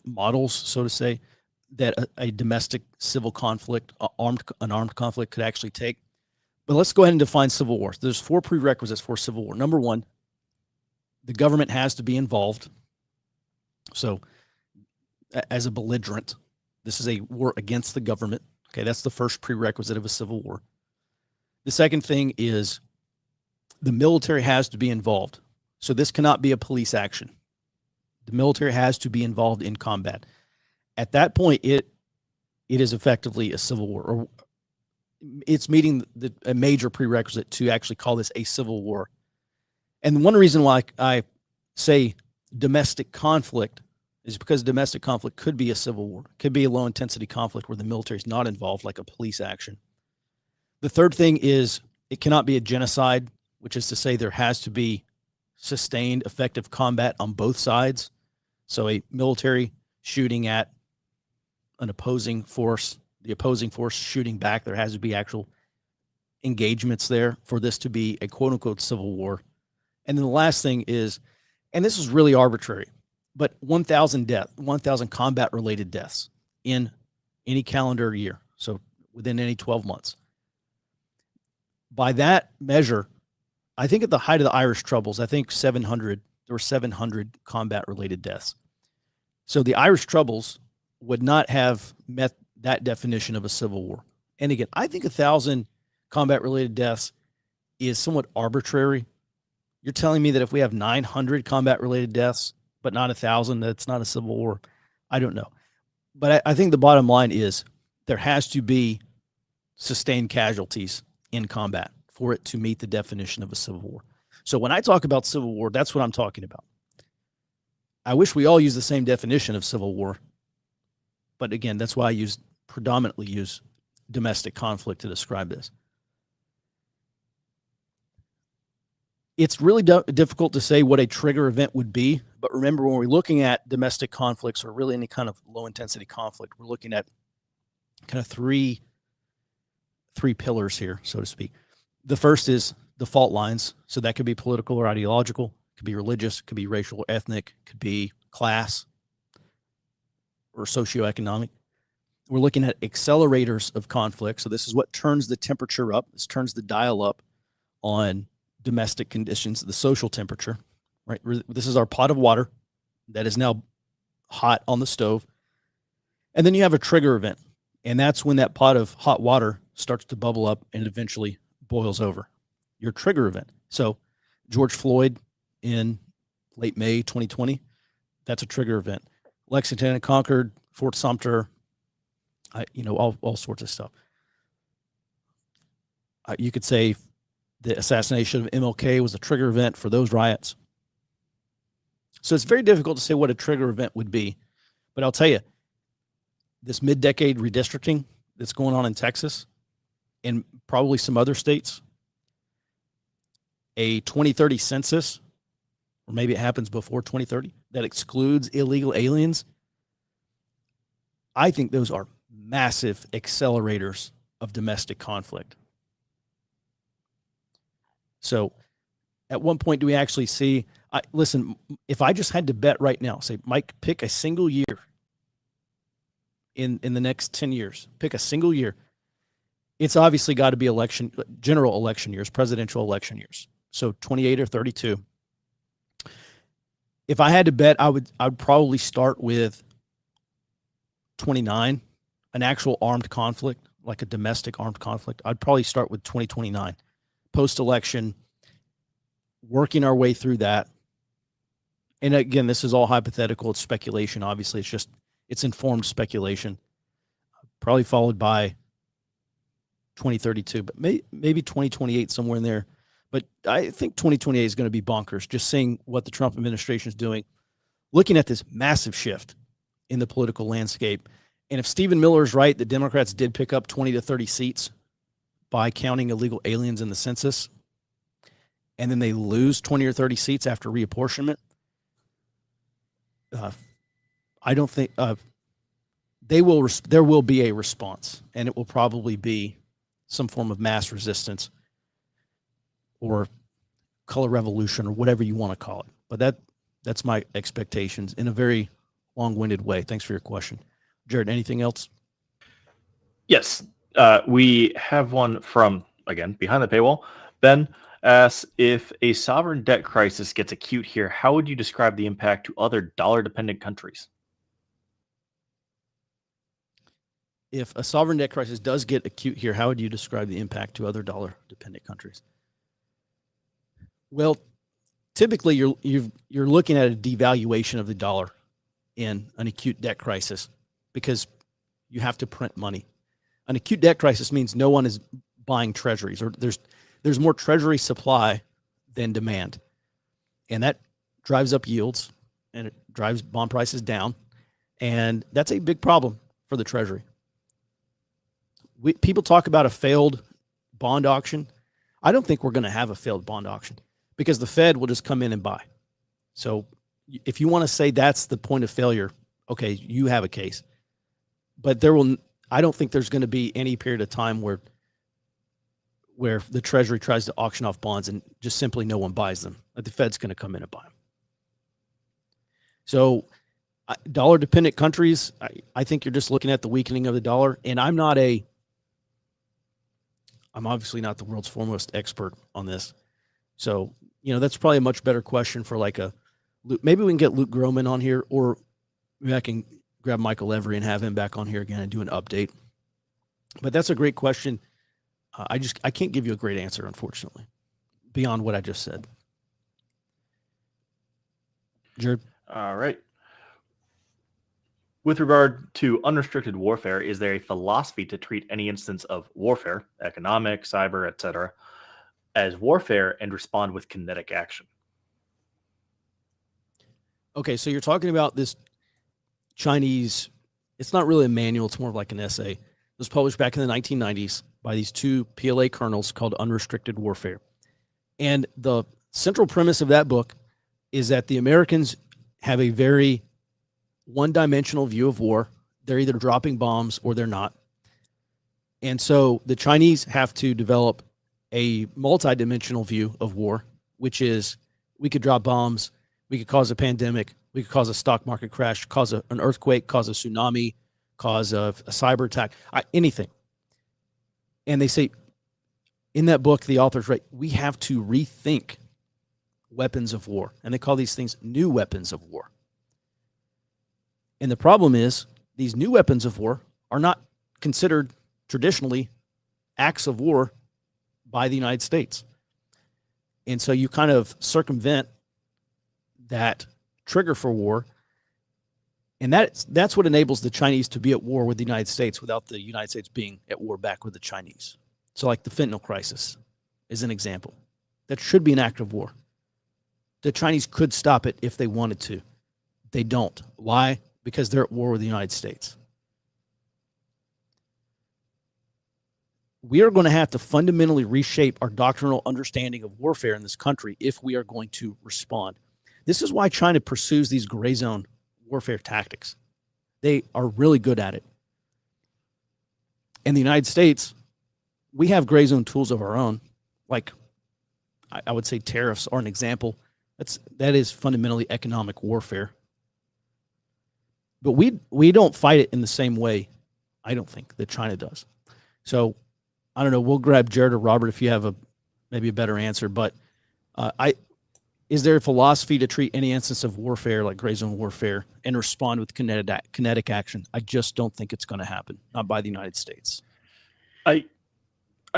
models, so to say, that a domestic civil conflict, an armed conflict could actually take. But let's go ahead and define civil war. There's 4 prerequisites for civil war. Number 1, the government has to be involved. So as a belligerent, this is a war against the government. Okay, that's the first prerequisite of a civil war. The second thing is the military has to be involved. So this cannot be a police action. The military has to be involved in combat. At that point, it is effectively a civil war, or it's meeting a major prerequisite to actually call this a civil war. And one reason why I say domestic conflict is because domestic conflict could be a civil war, could be a low-intensity conflict where the military is not involved, like a police action. The third thing is it cannot be a genocide, which is to say there has to be sustained effective combat on both sides. So a military shooting at an opposing force, the opposing force shooting back, there has to be actual engagements there for this to be a quote-unquote civil war. And then the last thing is, and this is really arbitrary, but 1,000 combat related deaths in any calendar year. So within any 12 months. By that measure, I think at the height of the Irish Troubles, I think there were 700 combat related deaths. So the Irish Troubles would not have met that definition of a civil war. And again, I think 1,000 combat related deaths is somewhat arbitrary. You're telling me that if we have 900 combat related deaths, but not 1,000, that's not a civil war. I don't know. But I think the bottom line is there has to be sustained casualties in combat for it to meet the definition of a civil war. So when I talk about civil war, that's what I'm talking about. I wish we all use the same definition of civil war. But again, that's why I predominantly use domestic conflict to describe this. It's really difficult to say what a trigger event would be. But remember, when we're looking at domestic conflicts or really any kind of low intensity conflict, we're looking at kind of three pillars here, so to speak. The first is the fault lines. So that could be political or ideological, could be religious, could be racial or ethnic, could be class or socioeconomic. We're looking at accelerators of conflict. So this is what turns the temperature up. This turns the dial up on domestic conditions, the social temperature, right? This is our pot of water that is now hot on the stove. And then you have a trigger event. And that's when that pot of hot water starts to bubble up and eventually boils over. Your trigger event. So George Floyd in late May 2020, that's a trigger event. Lexington and Concord, Fort Sumter, all sorts of stuff. You could say the assassination of MLK was a trigger event for those riots. So it's very difficult to say what a trigger event would be. But I'll tell you, this mid-decade redistricting that's going on in Texas and probably some other states, a 2030 census, or maybe it happens before 2030, that excludes illegal aliens, I think those are massive accelerators of domestic conflict. So at one point do we actually see, listen, if I just had to bet right now, say, Mike, pick a single year in the next 10 years, pick a single year. It's obviously got to be general election years, presidential election years. So 28 or 32. If I had to bet, I would probably start with 29, an actual armed conflict, like a domestic armed conflict. I'd probably start with 2029. Post-election, working our way through that. And again, this is all hypothetical. It's speculation. Obviously, it's informed speculation. Probably followed by 2032, but maybe 2028, somewhere in there. But I think 2028 is going to be bonkers, just seeing what the Trump administration is doing, looking at this massive shift in the political landscape. And if Stephen Miller is right, the Democrats did pick up 20 to 30 seats by counting illegal aliens in the census, and then they lose 20 or 30 seats after reapportionment, I don't think there will be a response, and it will probably be some form of mass resistance or color revolution or whatever you want to call it. But that's my expectations in a very long-winded way. Thanks for your question. Jared, anything else? Yes. We have one from, again, behind the paywall. Ben asks, if a sovereign debt crisis gets acute here, how would you describe the impact to other dollar-dependent countries? If a sovereign debt crisis does get acute here, how would you describe the impact to other dollar-dependent countries? Well, typically you're looking at a devaluation of the dollar in an acute debt crisis because you have to print money. An acute debt crisis means no one is buying treasuries, or there's more treasury supply than demand. And that drives up yields and it drives bond prices down. And that's a big problem for the treasury. People talk about a failed bond auction. I don't think we're going to have a failed bond auction because the Fed will just come in and buy. So if you want to say that's the point of failure, okay, you have a case. But I don't think there's going to be any period of time where where the Treasury tries to auction off bonds and just simply no one buys them. Like the Fed's going to come in and buy them. So dollar dependent countries, I think you're just looking at the weakening of the dollar. And I'm obviously not the world's foremost expert on this. So, that's probably a much better question for maybe we can get Luke Groman on here, or maybe I can grab Michael Every and have him back on here again and do an update. But that's a great question. I can't give you a great answer, unfortunately, beyond what I just said. Jared? All right. With regard to unrestricted warfare, is there a philosophy to treat any instance of warfare, economic, cyber, etc., as warfare and respond with kinetic action? Okay, so you're talking about this Chinese, it's not really a manual, it's more of like an essay. It was published back in the 1990s by these two PLA colonels called Unrestricted Warfare. And the central premise of that book is that the Americans have a very one-dimensional view of war. They're either dropping bombs or they're not. And so the Chinese have to develop a multi-dimensional view of war, which is we could drop bombs, we could cause a pandemic, we could cause a stock market crash, cause an earthquake, cause a tsunami, cause a cyber attack, anything. And they say in that book, the authors write, we have to rethink weapons of war. And they call these things new weapons of war. And the problem is these new weapons of war are not considered traditionally acts of war by the United States. And so you kind of circumvent that trigger for war. And that's what enables the Chinese to be at war with the United States without the United States being at war back with the Chinese. So like the fentanyl crisis is an example. That should be an act of war. The Chinese could stop it if they wanted to. They don't. Why? Because they're at war with the United States. We are going to have to fundamentally reshape our doctrinal understanding of warfare in this country if we are going to respond. This is why China pursues these gray zone warfare tactics. They are really good at it. In the United States, we have gray zone tools of our own. Like, I would say tariffs are an example. That is fundamentally economic warfare. But we don't fight it in the same way, I don't think, that China does. So, I don't know. We'll grab Jared or Robert if you have maybe a better answer. But is there a philosophy to treat any instance of warfare like gray zone warfare and respond with kinetic action? I just don't think it's going to happen, not by the United States. I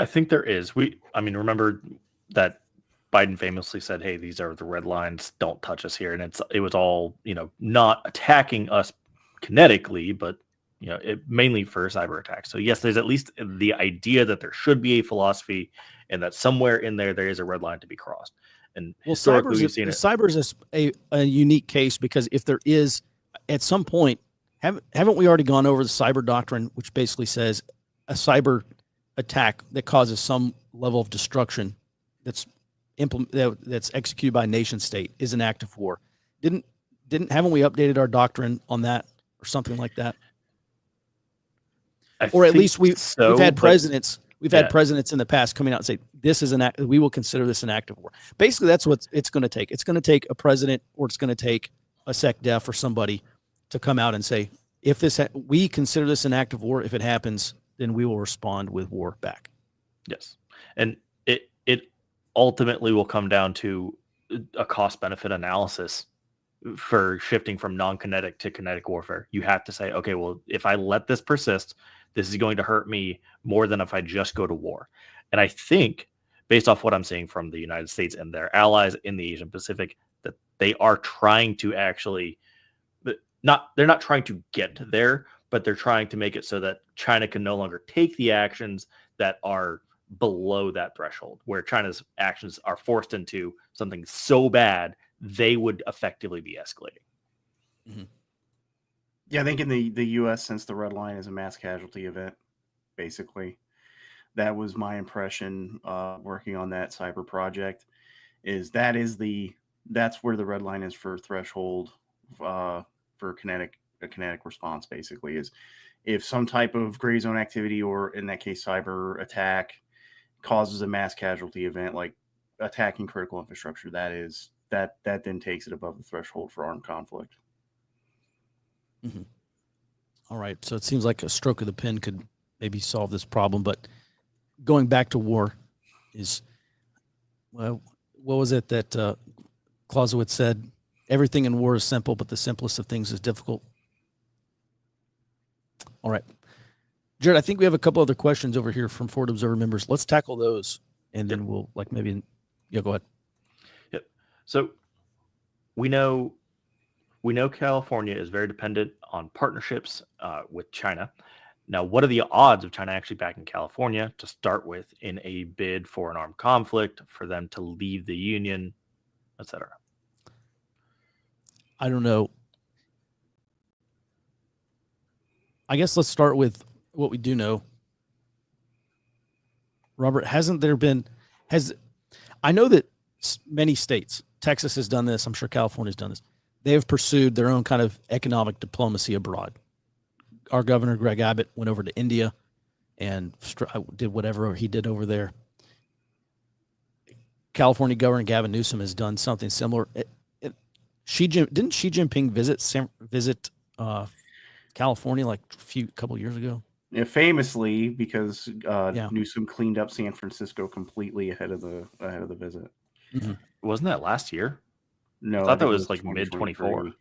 think there is. Remember that Biden famously said, "Hey, these are the red lines. Don't touch us here." And it was all, not attacking us kinetically, but mainly for cyber attacks. So yes, there's at least the idea that there should be a philosophy, and that somewhere in there is a red line to be crossed. And historically, we've seen it. Cyber is a unique case because if there is, at some point, haven't we already gone over the cyber doctrine, which basically says a cyber attack that causes some level of destruction that's executed by a nation state is an act of war. Haven't we updated our doctrine on that or something like that? Or at least we've had presidents. We've had presidents in the past coming out and say, this is an act, we will consider this an act of war. Basically, that's what it's going to take. It's going to take a president, or it's going to take a SecDef or somebody to come out and say, we consider this an act of war. If it happens, then we will respond with war back. Yes. And it ultimately will come down to a cost-benefit analysis for shifting from non-kinetic to kinetic warfare. You have to say, okay, well, if I let this persist, this is going to hurt me more than if I just go to war. And I think, based off what I'm seeing from the United States and their allies in the Asian Pacific, that they are trying to actually, they're not trying to get there, but they're trying to make it so that China can no longer take the actions that are below that threshold, where China's actions are forced into something so bad, they would effectively be escalating. Mm-hmm. Yeah, I think in the U.S., since the red line is a mass casualty event, basically, that was my impression working on that cyber project. That's where the red line is for threshold for a kinetic response. Basically, is if some type of gray zone activity, or in that case, cyber attack, causes a mass casualty event like attacking critical infrastructure, that then takes it above the threshold for armed conflict. Mm-hmm. All right. So it seems like a stroke of the pen could maybe solve this problem. But going back to war is, well, what was it that Clausewitz said? Everything in war is simple, but the simplest of things is difficult. All right. Jared, I think we have a couple other questions over here from Forward Observer members. Let's tackle those, and then we'll go ahead. Yep. So we know California is very dependent on partnerships with China. Now, what are the odds of China actually backing California to start with in a bid for an armed conflict, for them to leave the Union, etc.? I don't know. I guess let's start with what we do know. Robert, I know that many states, Texas has done this, I'm sure California's done this, they have pursued their own kind of economic diplomacy abroad. Our governor, Greg Abbott, went over to India and did whatever he did over there. California Governor Gavin Newsom has done something similar. Didn't Xi Jinping visit California like a couple years ago? Yeah, famously, because Newsom cleaned up San Francisco completely ahead of the visit. Mm-hmm. Wasn't that last year? No, I thought that was like mid 24.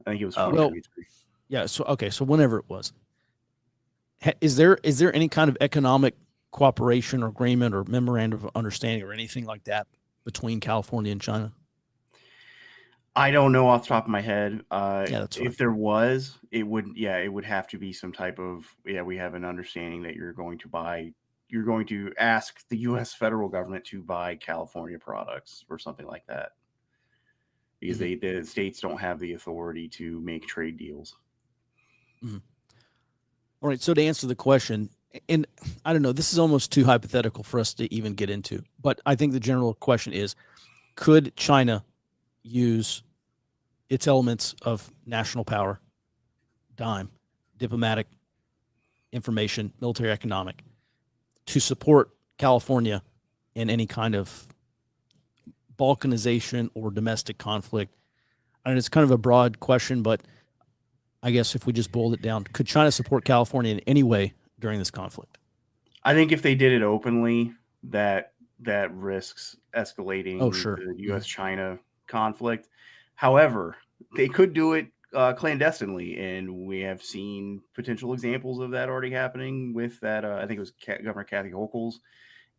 I think it was 2023. Yeah. So whenever it was, is there any kind of economic cooperation or agreement or memorandum of understanding or anything like that between California and China? I don't know off the top of my head. That's right. If there was, it would have to be some type of, we have an understanding that you're going to ask the U.S. federal government to buy California products or something like that. Because the states don't have the authority to make trade deals. Mm-hmm. All right. So to answer the question, and I don't know, this is almost too hypothetical for us to even get into, but I think the general question is, could China use its elements of national power, diplomatic, information, military, economic, to support California in any kind of balkanization or domestic conflict? And it's kind of a broad question, but I guess if we just boiled it down, could China support California in any way during this conflict? I think if they did it openly, that risks escalating the U.S.-China conflict. However, they could do it clandestinely, and we have seen potential examples of that already happening with that. I think it was Governor Kathy Hochul's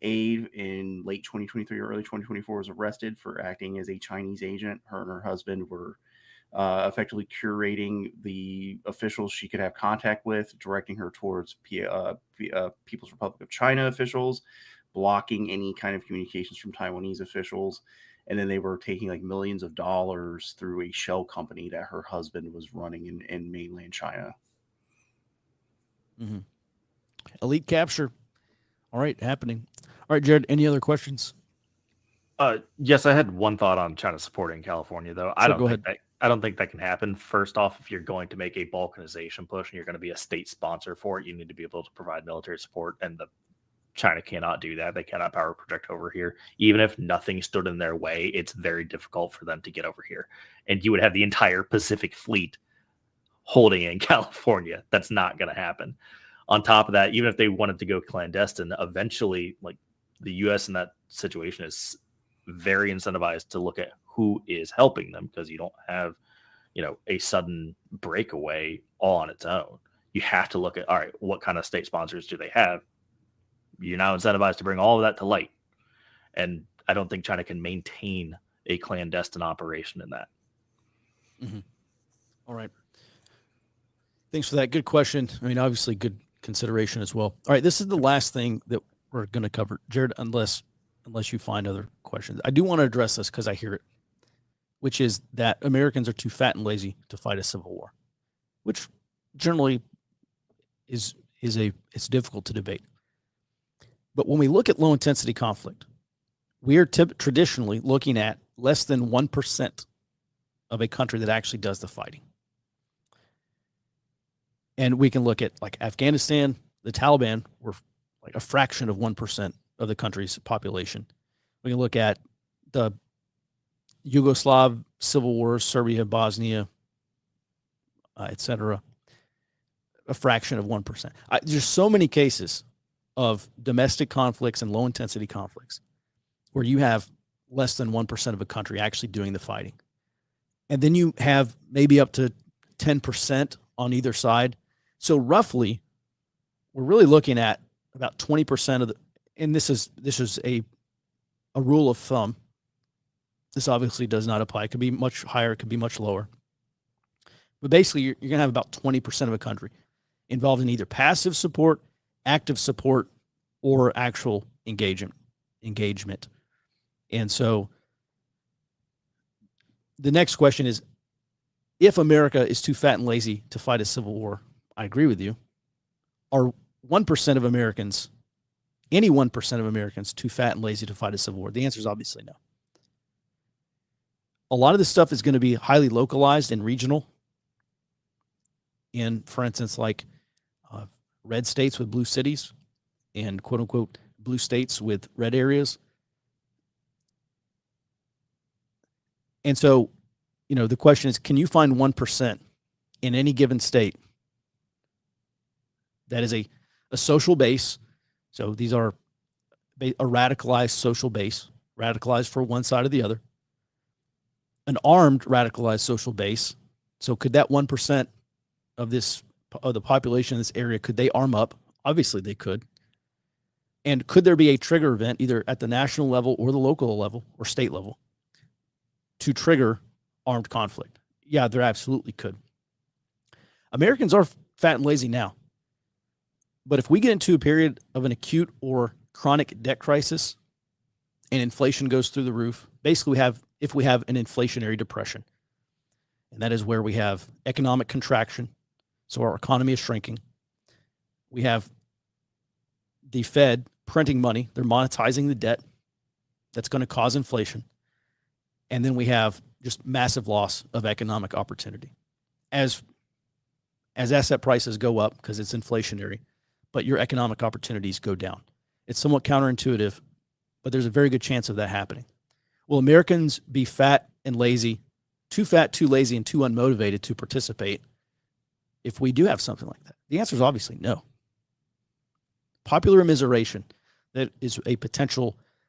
aide in late 2023 or early 2024 was arrested for acting as a Chinese agent. Her and her husband were effectively curating the officials she could have contact with, directing her towards People's Republic of China officials, blocking any kind of communications from Taiwanese officials. And then they were taking like millions of dollars through a shell company that her husband was running in mainland China. Mm-hmm. Elite capture. All right, happening. All right, Jared, any other questions? Yes, I had one thought on China supporting California, though. I don't think that can happen. First off, if you're going to make a balkanization push and you're going to be a state sponsor for it, you need to be able to provide military support, and China cannot do that. They cannot power project over here. Even if nothing stood in their way, it's very difficult for them to get over here. And you would have the entire Pacific Fleet holding in California. That's not going to happen. On top of that, even if they wanted to go clandestine, eventually, like, the U.S. in that situation is very incentivized to look at who is helping them, because you don't have, a sudden breakaway all on its own. You have to look at, all right, what kind of state sponsors do they have? You're now incentivized to bring all of that to light. And I don't think China can maintain a clandestine operation in that. Mm-hmm. All right. Thanks for that. Good question. I mean, obviously good consideration as well. All right. This is the last thing that we're going to cover, Jared, unless you find other questions. I do want to address this because I hear it, which is that Americans are too fat and lazy to fight a civil war, which generally it's difficult to debate. But when we look at low intensity conflict, we are traditionally looking at less than 1% of a country that actually does the fighting. And we can look at like Afghanistan, the Taliban were like a fraction of 1% of the country's population. We can look at the Yugoslav civil wars, Serbia, Bosnia, etc. A fraction of 1%. There's so many cases of domestic conflicts and low-intensity conflicts where you have less than 1% of a country actually doing the fighting. And then you have maybe up to 10% on either side. So roughly, we're really looking at about 20% of the, and this is a rule of thumb. This obviously does not apply. It could be much higher. It could be much lower. But basically, you're going to have about 20% of a country involved in either passive support, active support, or actual engagement. And so the next question is, if America is too fat and lazy to fight a civil war, I agree with you. Are 1% of Americans, any 1% of Americans, too fat and lazy to fight a civil war? The answer is obviously no. A lot of this stuff is going to be highly localized and regional. In, for instance, like red states with blue cities and quote unquote blue states with red areas. And so, the question is, can you find 1% in any given state that is a social base? So these are a radicalized social base, radicalized for one side or the other, an armed radicalized social base. So could that 1% of the population in this area, could they arm up? Obviously they could. And could there be a trigger event either at the national level or the local level or state level to trigger armed conflict? Yeah, there absolutely could. Americans are fat and lazy now. But if we get into a period of an acute or chronic debt crisis and inflation goes through the roof, basically if we have an inflationary depression, and that is where we have economic contraction, so our economy is shrinking. We have the Fed printing money. They're monetizing the debt. That's going to cause inflation. And then we have just massive loss of economic opportunity as asset prices go up because it's inflationary, but your economic opportunities go down. It's somewhat counterintuitive, but there's a very good chance of that happening. Will Americans be fat and lazy, too fat, too lazy, and too unmotivated to participate if we do have something like that? The answer is obviously no. Popular immiseration, that is a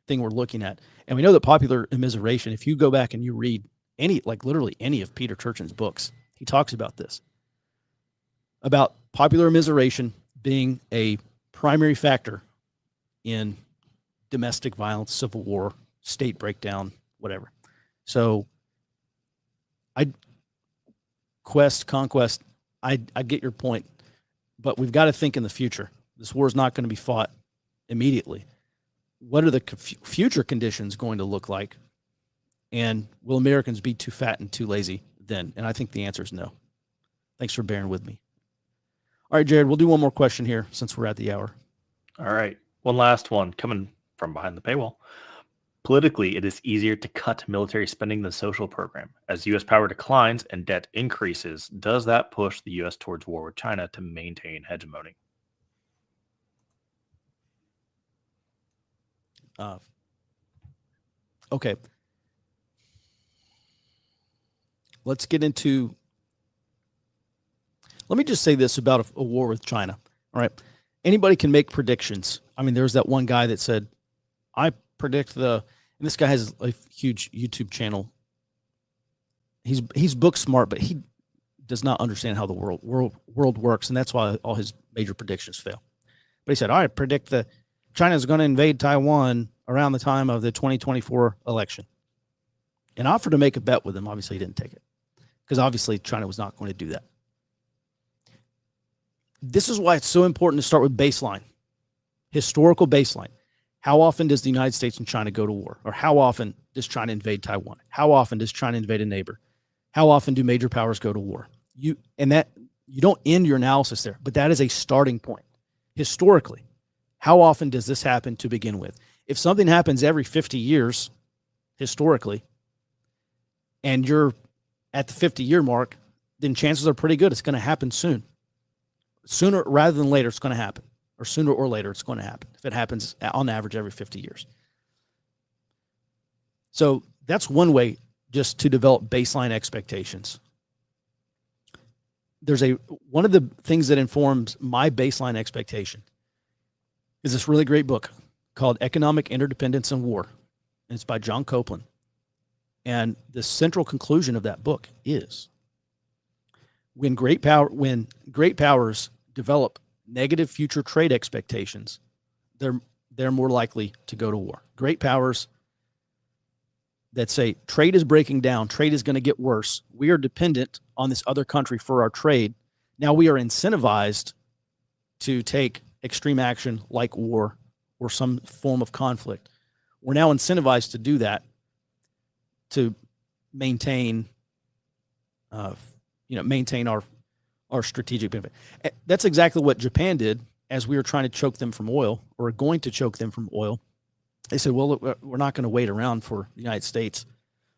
thing we're looking at. And we know that popular immiseration, if you go back and you read literally any of Peter Turchin's books, he talks about this, about popular immiseration being a primary factor in domestic violence, civil war, state breakdown, whatever. So conquest, I get your point, but we've got to think in the future. This war is not going to be fought immediately. What are the future conditions going to look like? And will Americans be too fat and too lazy then? And I think the answer is no. Thanks for bearing with me. All right, Jared, we'll do one more question here since we're at the hour. All right. One last one coming from behind the paywall. Politically, it is easier to cut military spending than social program. As U.S. power declines and debt increases, does that push the U.S. towards war with China to maintain hegemony? Okay. Let's get into. Let me just say this about a war with China. All right. Anybody can make predictions. I mean, there's that one guy that said, I predict and this guy has a huge YouTube channel. He's book smart, but he does not understand how the world works. And that's why all his major predictions fail. But he said, I predict that China's going to invade Taiwan around the time of the 2024 election. And I offered to make a bet with him. Obviously, he didn't take it because obviously China was not going to do that. This is why it's so important to start with baseline, historical baseline. How often does the United States and China go to war? Or how often does China invade Taiwan? How often does China invade a neighbor? How often do major powers go to war? You don't end your analysis there, but that is a starting point. Historically, how often does this happen to begin with? If something happens every 50 years, historically, and you're at the 50-year mark, then chances are pretty good it's going to happen soon. Sooner rather than later, it's going to happen, or sooner or later, it's going to happen. If it happens on average every 50 years. So that's one way just to develop baseline expectations. One of the things that informs my baseline expectation is this really great book called Economic Interdependence and War. And it's by John Copeland. And the central conclusion of that book is when great powers develop negative future trade expectations, they're more likely to go to war. Great powers that say trade is breaking down, trade is going to get worse, we are dependent on this other country for our trade. Now we are incentivized to take extreme action like war or some form of conflict. We're now incentivized to do that to maintain our strategic benefit. That's exactly what Japan did as we were trying to choke them from oil, or going to choke them from oil. They said, well, look, we're not going to wait around for the United States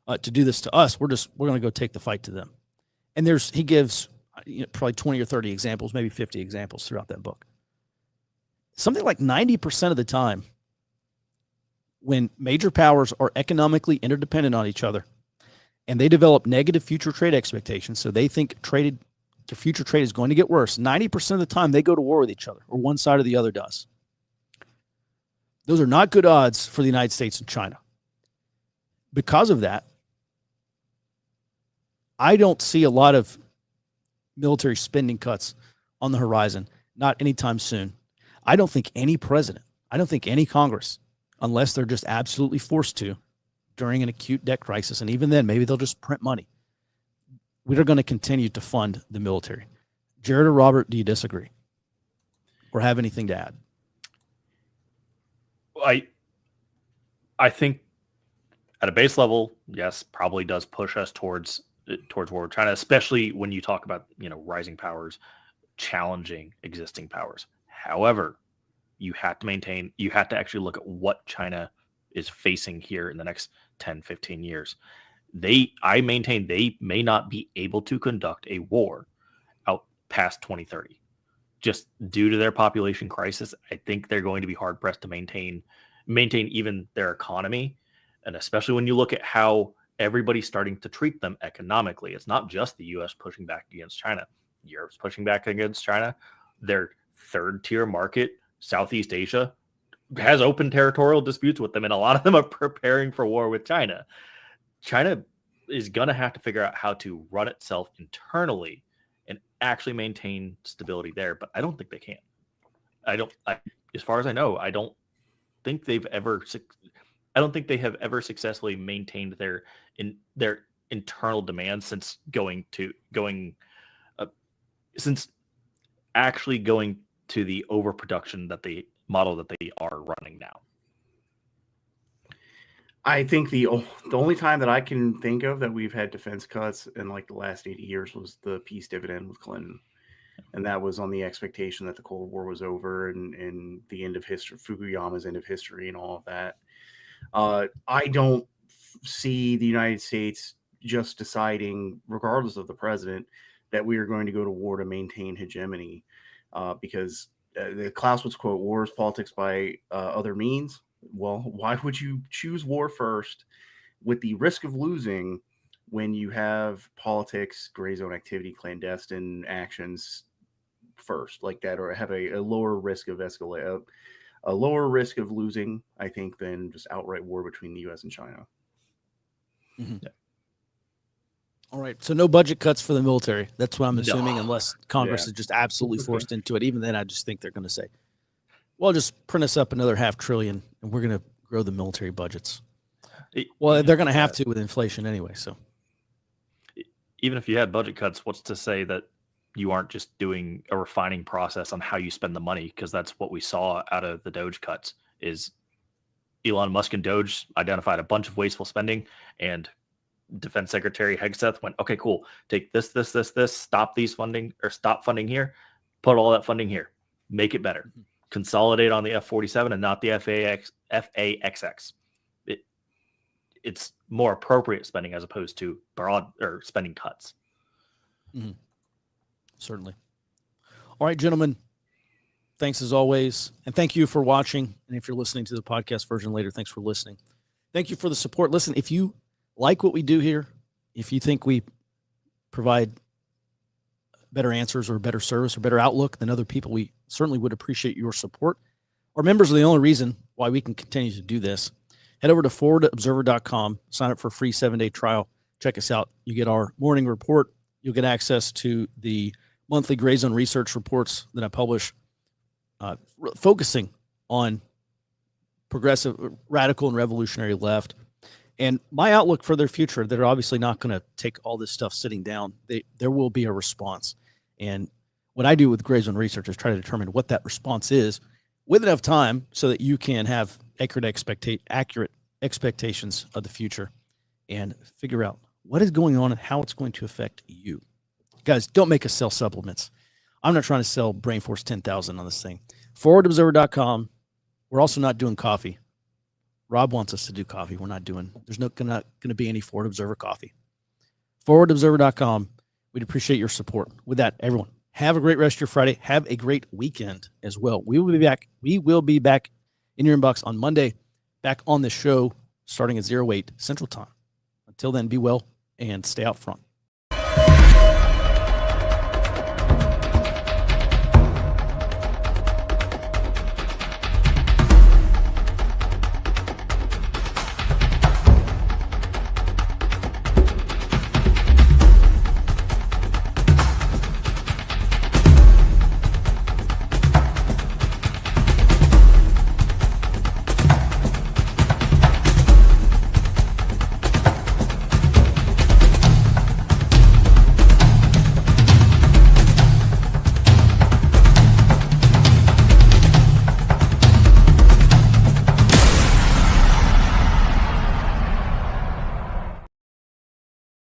to do this to us. We're going to go take the fight to them. And he gives probably 20 or 30 examples, maybe 50 examples throughout that book. Something like 90% of the time, when major powers are economically interdependent on each other and they develop negative future trade expectations, so they think the future trade is going to get worse, 90% of the time they go to war with each other, or one side or the other does. Those are not good odds for the United States and China. Because of that, I don't see a lot of military spending cuts on the horizon, not anytime soon. I don't think any president, I don't think any Congress, unless they're just absolutely forced to during an acute debt crisis, and even then, maybe they'll just print money. We are going to continue to fund the military. Jared or Robert, do you disagree or have anything to add? I think at a base level, yes, probably does push us towards war with China, especially when you talk about rising powers challenging existing powers. However, you have to actually look at what China is facing here in the next 10, 15 years. I maintain they may not be able to conduct a war out past 2030. Just due to their population crisis, I think they're going to be hard pressed to maintain even their economy. And especially when you look at how everybody's starting to treat them economically. It's not just the US pushing back against China. Europe's pushing back against China. Their third tier market, Southeast Asia, has open territorial disputes with them, and a lot of them are preparing for war with China. China is going to have to figure out how to run itself internally and actually maintain stability there, but I don't think they can. As far as I know, I don't think they have ever successfully maintained their internal demands since going to the overproduction model that they are running now. I think the only time that I can think of that we've had defense cuts in like the last 80 years was the peace dividend with Clinton. And that was on the expectation that the Cold War was over and the end of history, Fukuyama's end of history and all of that. I don't see the United States just deciding, regardless of the president, that we are going to go to war to maintain hegemony, because the Clausewitz quote, war is politics by other means. Well, why would you choose war first with the risk of losing when you have politics, gray zone activity, clandestine actions first like that, or have a lower risk of a lower risk of losing, I think, than just outright war between the U.S. and China. Mm-hmm. Yeah. All right. So no budget cuts for the military. That's what I'm assuming, unless Congress is just absolutely forced into it. Even then, I just think they're going to say, well, just print us up another $500 billion and we're going to grow the military budgets. Well, they're going to have to with inflation anyway. So even if you had budget cuts, what's to say that you aren't just doing a refining process on how you spend the money? Because that's what we saw out of the Doge cuts is Elon Musk and Doge identified a bunch of wasteful spending, and Defense Secretary Hegseth went, okay, cool. Take this, stop these funding or stop funding here, put all that funding here, make it better. Consolidate on the F-47 and not the FAXX. It's more appropriate spending as opposed to broad or spending cuts. Mm-hmm. Certainly. All right, gentlemen, thanks as always. And thank you for watching. And if you're listening to the podcast version later, thanks for listening. Thank you for the support. Listen, if you like what we do here, if you think we provide better answers or better service or better outlook than other people, we certainly would appreciate your support. Our members are the only reason why we can continue to do this. Head over to forwardobserver.com, sign up for a free 7-day trial. Check us out. You get our morning report. You'll get access to the monthly Gray Zone research reports that I publish, focusing on progressive, radical, and revolutionary left. And my outlook for their future, they're obviously not going to take all this stuff sitting down. There will be a response. And what I do with Gray Zone research is try to determine what that response is with enough time so that you can have accurate expectations of the future and figure out what is going on and how it's going to affect you. Guys, don't make us sell supplements. I'm not trying to sell Brain Force 10,000 on this thing. Forwardobserver.com. We're also not doing coffee. Rob wants us to do coffee. We're not doing, there's not going to be any Forward Observer coffee. Forwardobserver.com. We'd appreciate your support. With that, everyone, have a great rest of your Friday. Have a great weekend as well. We will be back. We will be back in your inbox on Monday, back on the show starting at 08 Central Time. Until then, be well and stay out front.